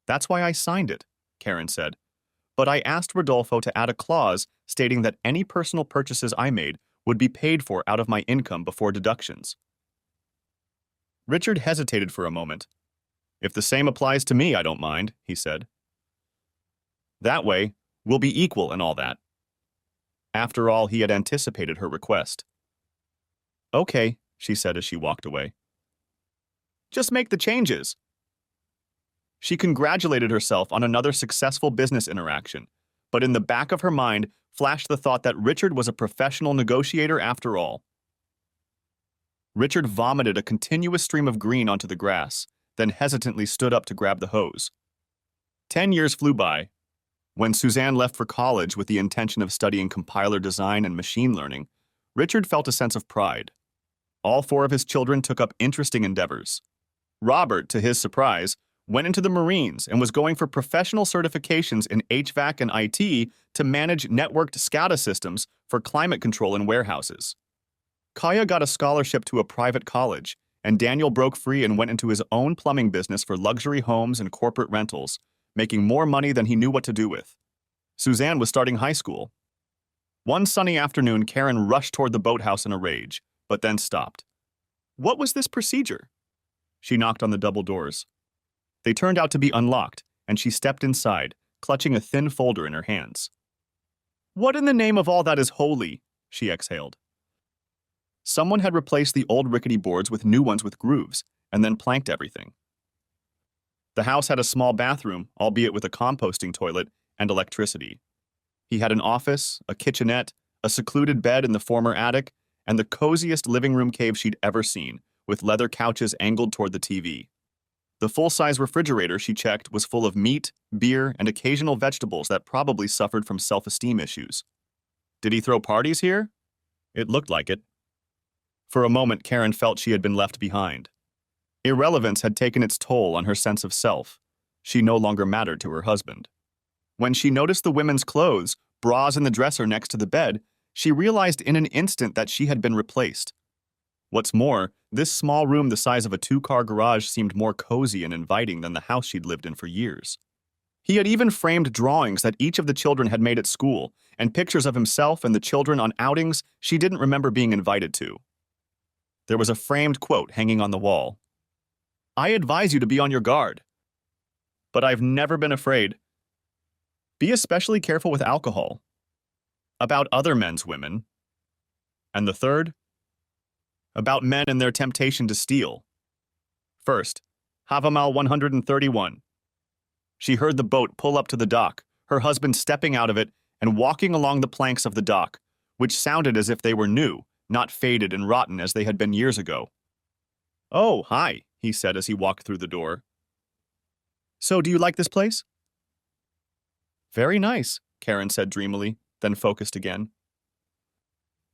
That's why I signed it, Karen said. But I asked Rodolfo to add a clause stating that any personal purchases I made would be paid for out of my income before deductions. Richard hesitated for a moment. If the same applies to me, I don't mind, he said. That way, we'll be equal and all that. After all, he had anticipated her request. Okay, she said as she walked away. Just make the changes. She congratulated herself on another successful business interaction, but in the back of her mind flashed the thought that Richard was a professional negotiator after all. Richard vomited a continuous stream of green onto the grass, then hesitantly stood up to grab the hose. 10 years flew by. When Suzanne left for college with the intention of studying compiler design and machine learning, Richard felt a sense of pride. All 4 of his children took up interesting endeavors. Robert, to his surprise, went into the Marines and was going for professional certifications in HVAC and IT to manage networked SCADA systems for climate control in warehouses. Kaya got a scholarship to a private college, and Daniel broke free and went into his own plumbing business for luxury homes and corporate rentals, making more money than he knew what to do with. Suzanne was starting high school. One sunny afternoon, Karen rushed toward the boathouse in a rage, but then stopped. What was this procedure? She knocked on the double doors. They turned out to be unlocked, and she stepped inside, clutching a thin folder in her hands. What in the name of all that is holy? She exhaled. Someone had replaced the old rickety boards with new ones with grooves, and then planked everything. The house had a small bathroom, albeit with a composting toilet, and electricity. He had an office, a kitchenette, a secluded bed in the former attic, and the coziest living room cave she'd ever seen, with leather couches angled toward the TV. The full-size refrigerator, she checked, was full of meat, beer, and occasional vegetables that probably suffered from self-esteem issues. Did he throw parties here? It looked like it. For a moment, Karen felt she had been left behind. Irrelevance had taken its toll on her sense of self. She no longer mattered to her husband. When she noticed the women's clothes, bras in the dresser next to the bed, she realized in an instant that she had been replaced. What's more, this small room the size of a 2-car garage seemed more cozy and inviting than the house she'd lived in for years. He had even framed drawings that each of the children had made at school, and pictures of himself and the children on outings she didn't remember being invited to. There was a framed quote hanging on the wall. I advise you to be on your guard. But I've never been afraid. Be especially careful with alcohol. About other men's women. And the third? About men and their temptation to steal. First, Havamal 131. She heard the boat pull up to the dock, her husband stepping out of it and walking along the planks of the dock, which sounded as if they were new, not faded and rotten as they had been years ago. Oh, hi, he said as he walked through the door. So, do you like this place? Very nice, Karen said dreamily, then focused again.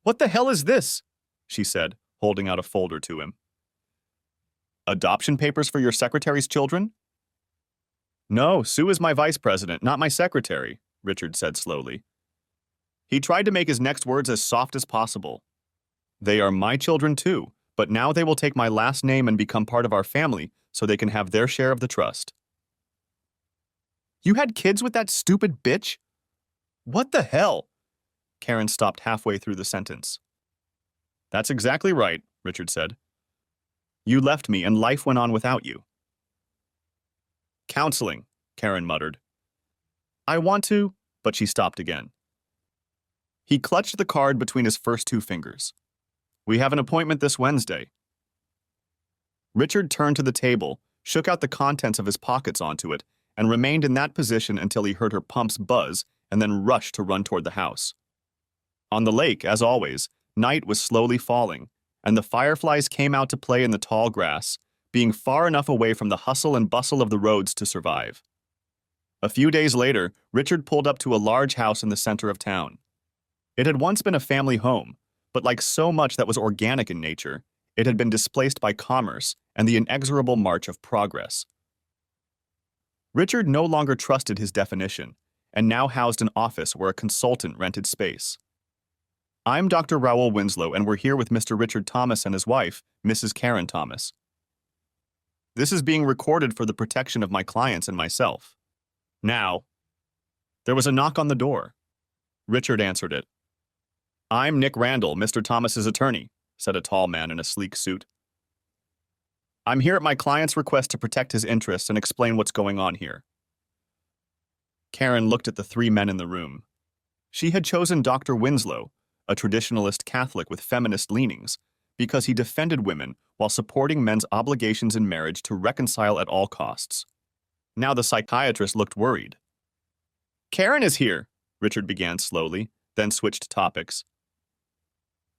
What the hell is this? She said, holding out a folder to him. Adoption papers for your secretary's children? No, Sue is my vice president, not my secretary, Richard said slowly. He tried to make his next words as soft as possible. They are my children too, But now they will take my last name and become part of our family so they can have their share of the trust. You had kids with that stupid bitch? What the hell? Karen stopped halfway through the sentence. That's exactly right, Richard said. You left me and life went on without you. Counseling, Karen muttered. I want to, but she stopped again. He clutched the card between his first two fingers. We have an appointment this Wednesday. Richard turned to the table, shook out the contents of his pockets onto it, and remained in that position until he heard her pumps buzz and then rushed to run toward the house. On the lake, as always, night was slowly falling, and the fireflies came out to play in the tall grass, being far enough away from the hustle and bustle of the roads to survive. A few days later, Richard pulled up to a large house in the center of town. It had once been a family home, but like so much that was organic in nature, it had been displaced by commerce and the inexorable march of progress. Richard no longer trusted his definition, and now housed an office where a consultant rented space. I'm Dr. Raoul Winslow, and we're here with Mr. Richard Thomas and his wife, Mrs. Karen Thomas. This is being recorded for the protection of my clients and myself. Now, there was a knock on the door. Richard answered it. I'm Nick Randall, Mr. Thomas's attorney, said a tall man in a sleek suit. I'm here at my client's request to protect his interests and explain what's going on here. Karen looked at the three men in the room. She had chosen Dr. Winslow, a traditionalist Catholic with feminist leanings, because he defended women while supporting men's obligations in marriage to reconcile at all costs. Now the psychiatrist looked worried. Karen is here, Richard began slowly, then switched topics.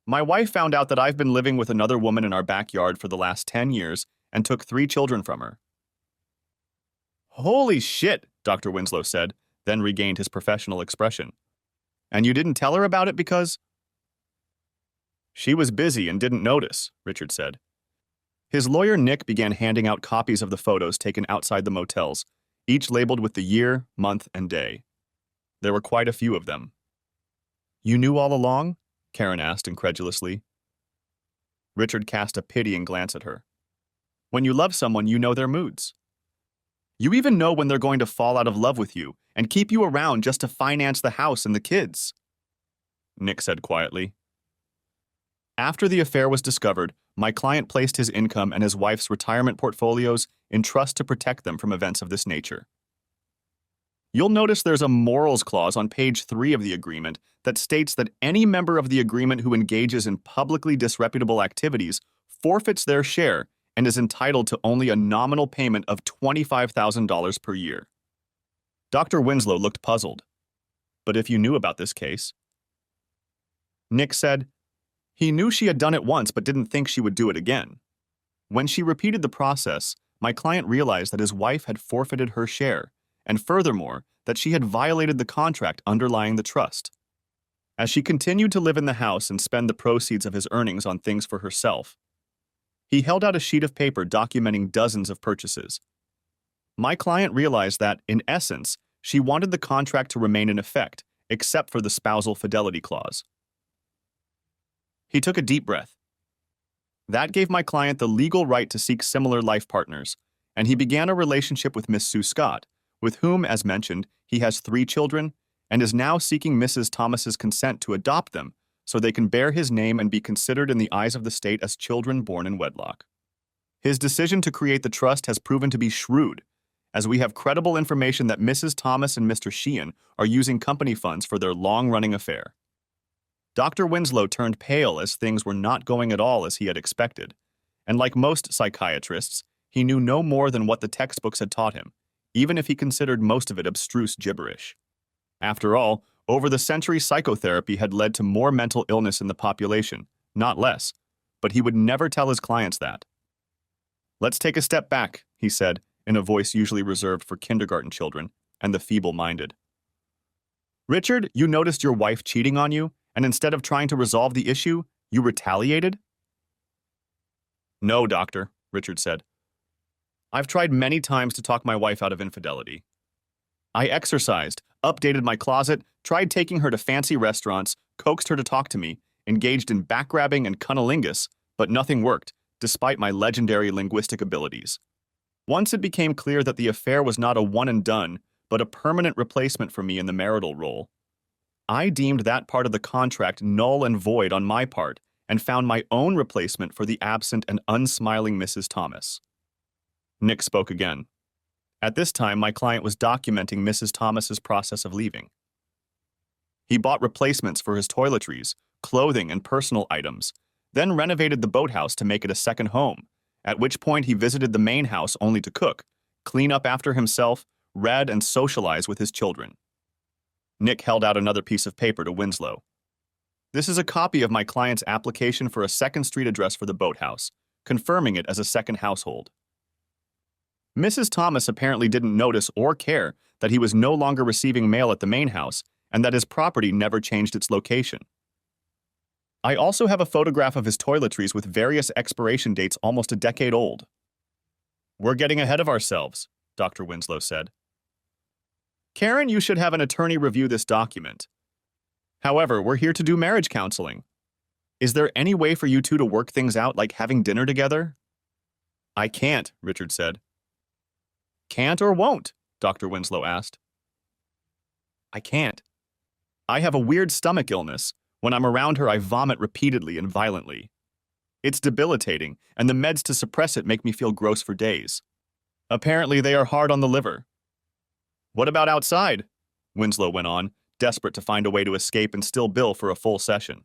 My wife found out that I've been living with another woman in our backyard for the last 10 years and took 3 children from her. Holy shit, Dr. Winslow said, then regained his professional expression. And you didn't tell her about it because? She was busy and didn't notice, Richard said. His lawyer Nick began handing out copies of the photos taken outside the motels, each labeled with the year, month, and day. There were quite a few of them. You knew all along? Karen asked incredulously. Richard cast a pitying glance at her. When you love someone, you know their moods. You even know when they're going to fall out of love with you and keep you around just to finance the house and the kids, Nick said quietly. After the affair was discovered, my client placed his income and his wife's retirement portfolios in trust to protect them from events of this nature. You'll notice there's a morals clause on page 3 of the agreement that states that any member of the agreement who engages in publicly disreputable activities forfeits their share and is entitled to only a nominal payment of $25,000 per year. Dr. Winslow looked puzzled. But if you knew about this case? Nick said, he knew she had done it once but didn't think she would do it again. When she repeated the process, my client realized that his wife had forfeited her share, and furthermore, that she had violated the contract underlying the trust. As she continued to live in the house and spend the proceeds of his earnings on things for herself, he held out a sheet of paper documenting dozens of purchases. My client realized that, in essence, she wanted the contract to remain in effect, except for the spousal fidelity clause. He took a deep breath. That gave my client the legal right to seek similar life partners, and he began a relationship with Miss Sue Scott, with whom, as mentioned, he has 3 children and is now seeking Mrs. Thomas's consent to adopt them so they can bear his name and be considered in the eyes of the state as children born in wedlock. His decision to create the trust has proven to be shrewd, as we have credible information that Mrs. Thomas and Mr. Sheehan are using company funds for their long-running affair. Dr. Winslow turned pale as things were not going at all as he had expected, and like most psychiatrists, he knew no more than what the textbooks had taught him, even if he considered most of it abstruse gibberish. After all, over the century, psychotherapy had led to more mental illness in the population, not less, but he would never tell his clients that. Let's take a step back, he said, in a voice usually reserved for kindergarten children and the feeble-minded. Richard, you noticed your wife cheating on you, and instead of trying to resolve the issue, you retaliated? No, doctor, Richard said. I've tried many times to talk my wife out of infidelity. I exercised, updated my closet, tried taking her to fancy restaurants, coaxed her to talk to me, engaged in backgrabbing and cunnilingus, but nothing worked, despite my legendary linguistic abilities. Once it became clear that the affair was not a one-and-done, but a permanent replacement for me in the marital role, I deemed that part of the contract null and void on my part and found my own replacement for the absent and unsmiling Mrs. Thomas. Nick spoke again. At this time, my client was documenting Mrs. Thomas's process of leaving. He bought replacements for his toiletries, clothing, and personal items, then renovated the boathouse to make it a second home, at which point he visited the main house only to cook, clean up after himself, read, and socialize with his children. Nick held out another piece of paper to Winslow. This is a copy of my client's application for a second street address for the boathouse, confirming it as a second household. Mrs. Thomas apparently didn't notice or care that he was no longer receiving mail at the main house and that his property never changed its location. I also have a photograph of his toiletries with various expiration dates almost a decade old. We're getting ahead of ourselves, Dr. Winslow said. Karen, you should have an attorney review this document. However, we're here to do marriage counseling. Is there any way for you two to work things out, like having dinner together? I can't, Richard said. Can't or won't? Dr. Winslow asked. I can't. I have a weird stomach illness. When I'm around her, I vomit repeatedly and violently. It's debilitating, and the meds to suppress it make me feel gross for days. Apparently, they are hard on the liver. What about outside? Winslow went on, desperate to find a way to escape and still bill for a full session.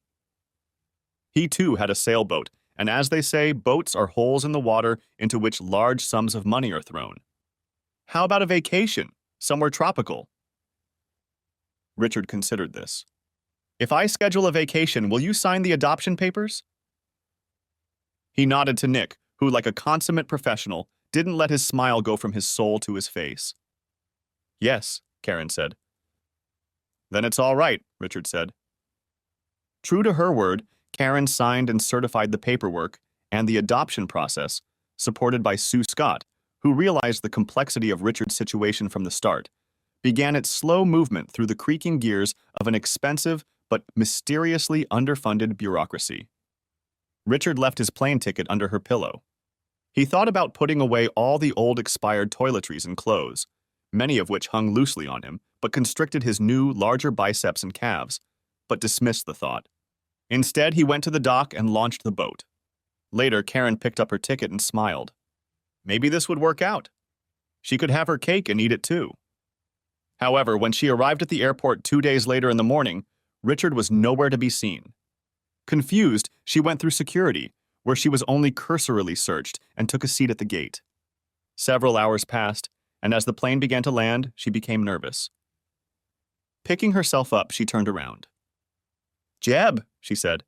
He too had a sailboat, and as they say, boats are holes in the water into which large sums of money are thrown. How about a vacation, somewhere tropical? Richard considered this. If I schedule a vacation, will you sign the adoption papers? He nodded to Nick, who, like a consummate professional, didn't let his smile go from his soul to his face. Yes, Karen said. Then it's all right, Richard said. True to her word, Karen signed and certified the paperwork and the adoption process, supported by Sue Scott, who realized the complexity of Richard's situation from the start, began its slow movement through the creaking gears of an expensive but mysteriously underfunded bureaucracy. Richard left his plane ticket under her pillow. He thought about putting away all the old expired toiletries and clothes, many of which hung loosely on him, but constricted his new, larger biceps and calves, but dismissed the thought. Instead, he went to the dock and launched the boat. Later, Karen picked up her ticket and smiled. Maybe this would work out. She could have her cake and eat it too. However, when she arrived at the airport 2 days later in the morning, Richard was nowhere to be seen. Confused, she went through security, where she was only cursorily searched and took a seat at the gate. Several hours passed, and as the plane began to land, she became nervous. Picking herself up, she turned around. Jeb, she said.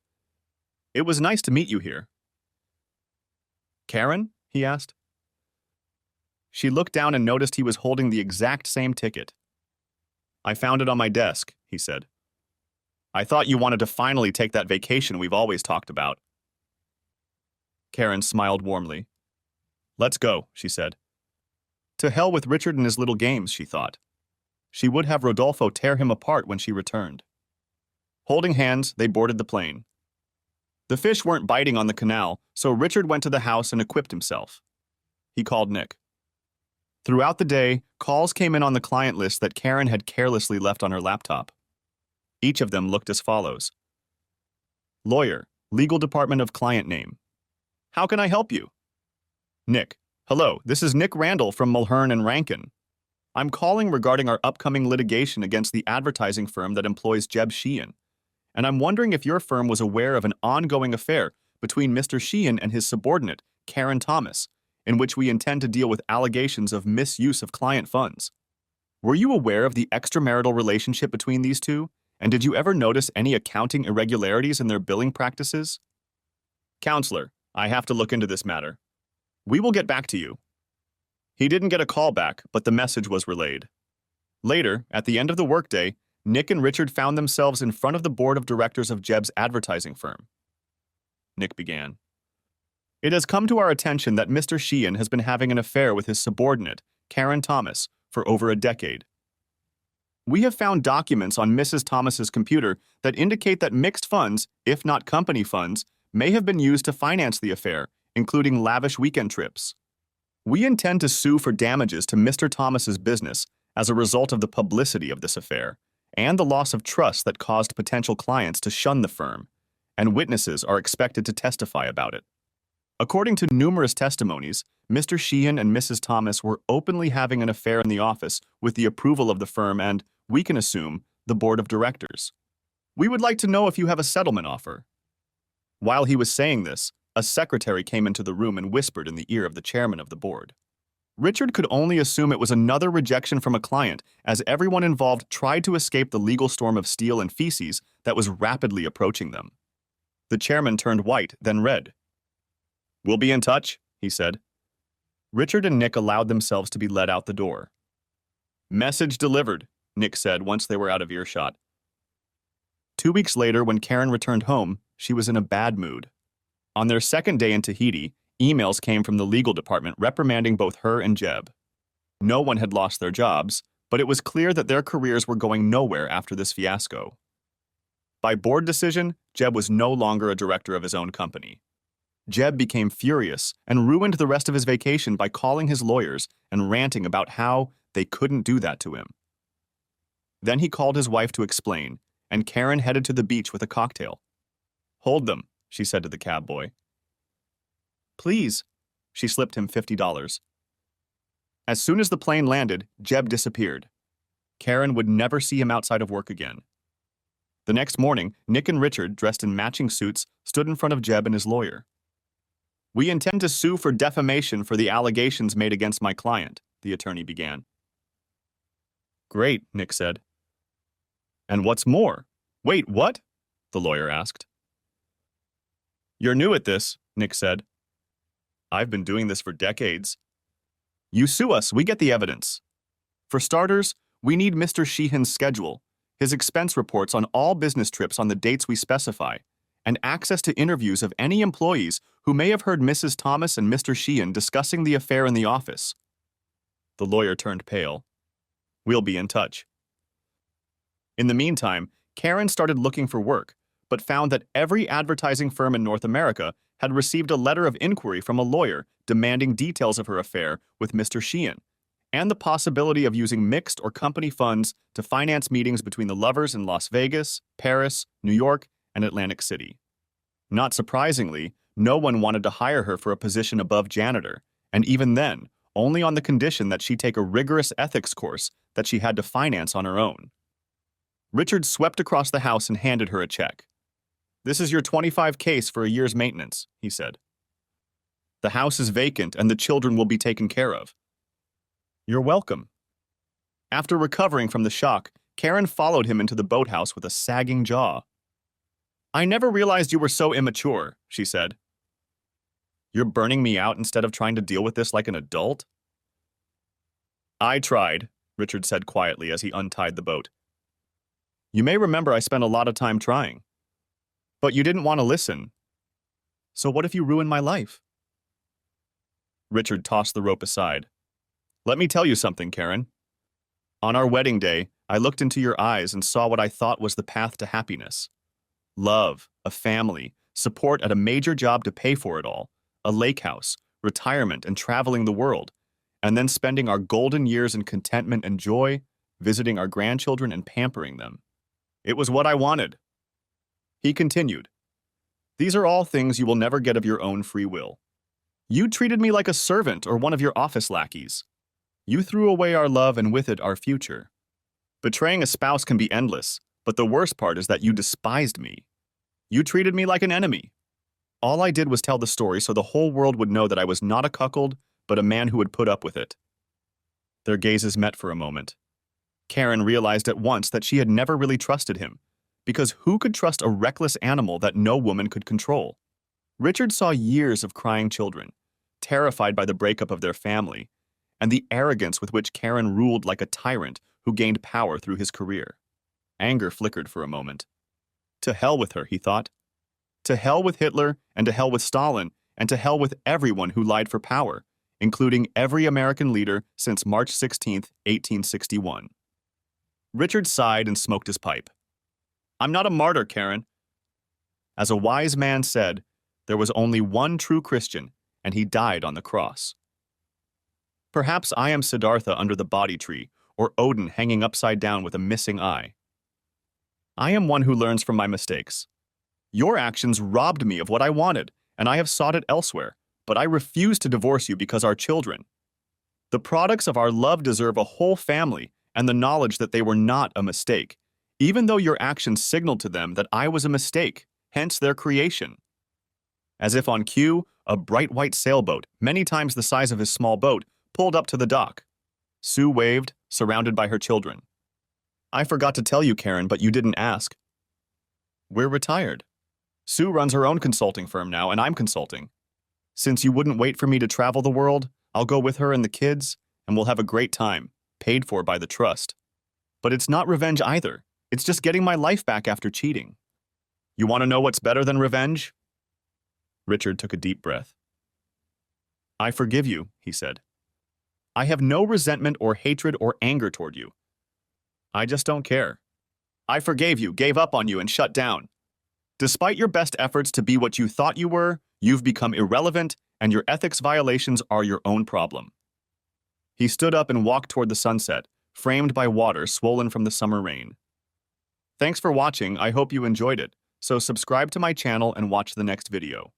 It was nice to meet you here. Karen? He asked. She looked down and noticed he was holding the exact same ticket. I found it on my desk, he said. I thought you wanted to finally take that vacation we've always talked about. Karen smiled warmly. Let's go, she said. To hell with Richard and his little games, she thought. She would have Rodolfo tear him apart when she returned. Holding hands, they boarded the plane. The fish weren't biting on the canal, so Richard went to the house and equipped himself. He called Nick. Throughout the day, calls came in on the client list that Karen had carelessly left on her laptop. Each of them looked as follows. Lawyer, Legal Department of Client Name. How can I help you? Nick. Hello, this is Nick Randall from Mulhern and Rankin. I'm calling regarding our upcoming litigation against the advertising firm that employs Jeb Sheehan, and I'm wondering if your firm was aware of an ongoing affair between Mr. Sheehan and his subordinate, Karen Thomas, in which we intend to deal with allegations of misuse of client funds. Were you aware of the extramarital relationship between these two, and did you ever notice any accounting irregularities in their billing practices? Counselor, I have to look into this matter. We will get back to you. He didn't get a call back, but the message was relayed. Later, at the end of the workday, Nick and Richard found themselves in front of the board of directors of Jeb's advertising firm. Nick began. It has come to our attention that Mr. Sheehan has been having an affair with his subordinate, Karen Thomas, for over a decade. We have found documents on Mrs. Thomas's computer that indicate that mixed funds, if not company funds, may have been used to finance the affair, including lavish weekend trips. We intend to sue for damages to Mr. Thomas's business as a result of the publicity of this affair and the loss of trust that caused potential clients to shun the firm, and witnesses are expected to testify about it. According to numerous testimonies, Mr. Sheehan and Mrs. Thomas were openly having an affair in the office with the approval of the firm and, we can assume, the board of directors. We would like to know if you have a settlement offer. While he was saying this, a secretary came into the room and whispered in the ear of the chairman of the board. Richard could only assume it was another rejection from a client, as everyone involved tried to escape the legal storm of steel and feces that was rapidly approaching them. The chairman turned white, then red. "We'll be in touch," he said. Richard and Nick allowed themselves to be led out the door. "Message delivered," Nick said once they were out of earshot. 2 weeks later, when Karen returned home, she was in a bad mood. On their second day in Tahiti, emails came from the legal department reprimanding both her and Jeb. No one had lost their jobs, but it was clear that their careers were going nowhere after this fiasco. By board decision, Jeb was no longer a director of his own company. Jeb became furious and ruined the rest of his vacation by calling his lawyers and ranting about how they couldn't do that to him. Then he called his wife to explain, and Karen headed to the beach with a cocktail. "Hold them," she said to the cab boy. "Please." She slipped him $50. As soon as the plane landed, Jeb disappeared. Karen would never see him outside of work again. The next morning, Nick and Richard, dressed in matching suits, stood in front of Jeb and his lawyer. "We intend to sue for defamation for the allegations made against my client," the attorney began. "Great," Nick said. "And what's more?" "Wait, what?" the lawyer asked. "You're new at this," Nick said. "I've been doing this for decades." "You sue us, we get the evidence. For starters, we need Mr. Sheehan's schedule, his expense reports on all business trips on the dates we specify, and access to interviews of any employees who may have heard Mrs. Thomas and Mr. Sheehan discussing the affair in the office." The lawyer turned pale. "We'll be in touch." In the meantime, Karen started looking for work, but found that every advertising firm in North America had received a letter of inquiry from a lawyer demanding details of her affair with Mr. Sheehan, and the possibility of using mixed or company funds to finance meetings between the lovers in Las Vegas, Paris, New York, and Atlantic City. Not surprisingly, no one wanted to hire her for a position above janitor, and even then, only on the condition that she take a rigorous ethics course that she had to finance on her own. Richard swept across the house and handed her a check. "This is your 25 case for a year's maintenance," he said. "The house is vacant and the children will be taken care of." "You're welcome." After recovering from the shock, Karen followed him into the boathouse with a sagging jaw. "I never realized you were so immature," she said. "You're burning me out instead of trying to deal with this like an adult?" "I tried," Richard said quietly as he untied the boat. "You may remember I spent a lot of time trying. But you didn't want to listen. So what if you ruin my life?" Richard tossed the rope aside. "Let me tell you something, Karen. On our wedding day, I looked into your eyes and saw what I thought was the path to happiness. Love, a family, support at a major job to pay for it all, a lake house, retirement, and traveling the world, and then spending our golden years in contentment and joy, visiting our grandchildren and pampering them. It was what I wanted." He continued, "These are all things you will never get of your own free will. You treated me like a servant or one of your office lackeys. You threw away our love and with it our future. Betraying a spouse can be endless, but the worst part is that you despised me. You treated me like an enemy. All I did was tell the story so the whole world would know that I was not a cuckold, but a man who would put up with it." Their gazes met for a moment. Karen realized at once that she had never really trusted him, because who could trust a reckless animal that no woman could control? Richard saw years of crying children, terrified by the breakup of their family, and the arrogance with which Karen ruled like a tyrant who gained power through his career. Anger flickered for a moment. To hell with her, he thought. To hell with Hitler, and to hell with Stalin, and to hell with everyone who lied for power, including every American leader since March 16, 1861. Richard sighed and smoked his pipe. "I'm not a martyr, Karen. As a wise man said, There was only one true Christian, and he died on the cross. Perhaps I am Siddhartha under the body tree, or Odin hanging upside down with a missing eye. I am one who learns from my mistakes. Your actions robbed me of what I wanted, and I have sought it elsewhere, but I refuse to divorce you because our children. The products of our love deserve a whole family and the knowledge that they were not a mistake, even though your actions signaled to them that I was a mistake, hence their creation. As if on cue, a bright white sailboat, many times the size of his small boat, pulled up to the dock. Sue waved, surrounded by her children. I forgot to tell you, Karen, but you didn't ask. We're retired. Sue runs her own consulting firm now, and I'm consulting. Since you wouldn't wait for me to travel the world, I'll go with her and the kids, and we'll have a great time, paid for by the trust. But it's not revenge either. It's just getting my life back after cheating. You want to know what's better than revenge? Richard took a deep breath. I forgive you, he said. I have no resentment or hatred or anger toward you. I just don't care. I forgave you, gave up on you, and shut down. Despite your best efforts to be what you thought you were, you've become irrelevant, and your ethics violations are your own problem. He stood up and walked toward the sunset, framed by water swollen from the summer rain. Thanks for watching. I hope you enjoyed it. So subscribe to my channel and watch the next video.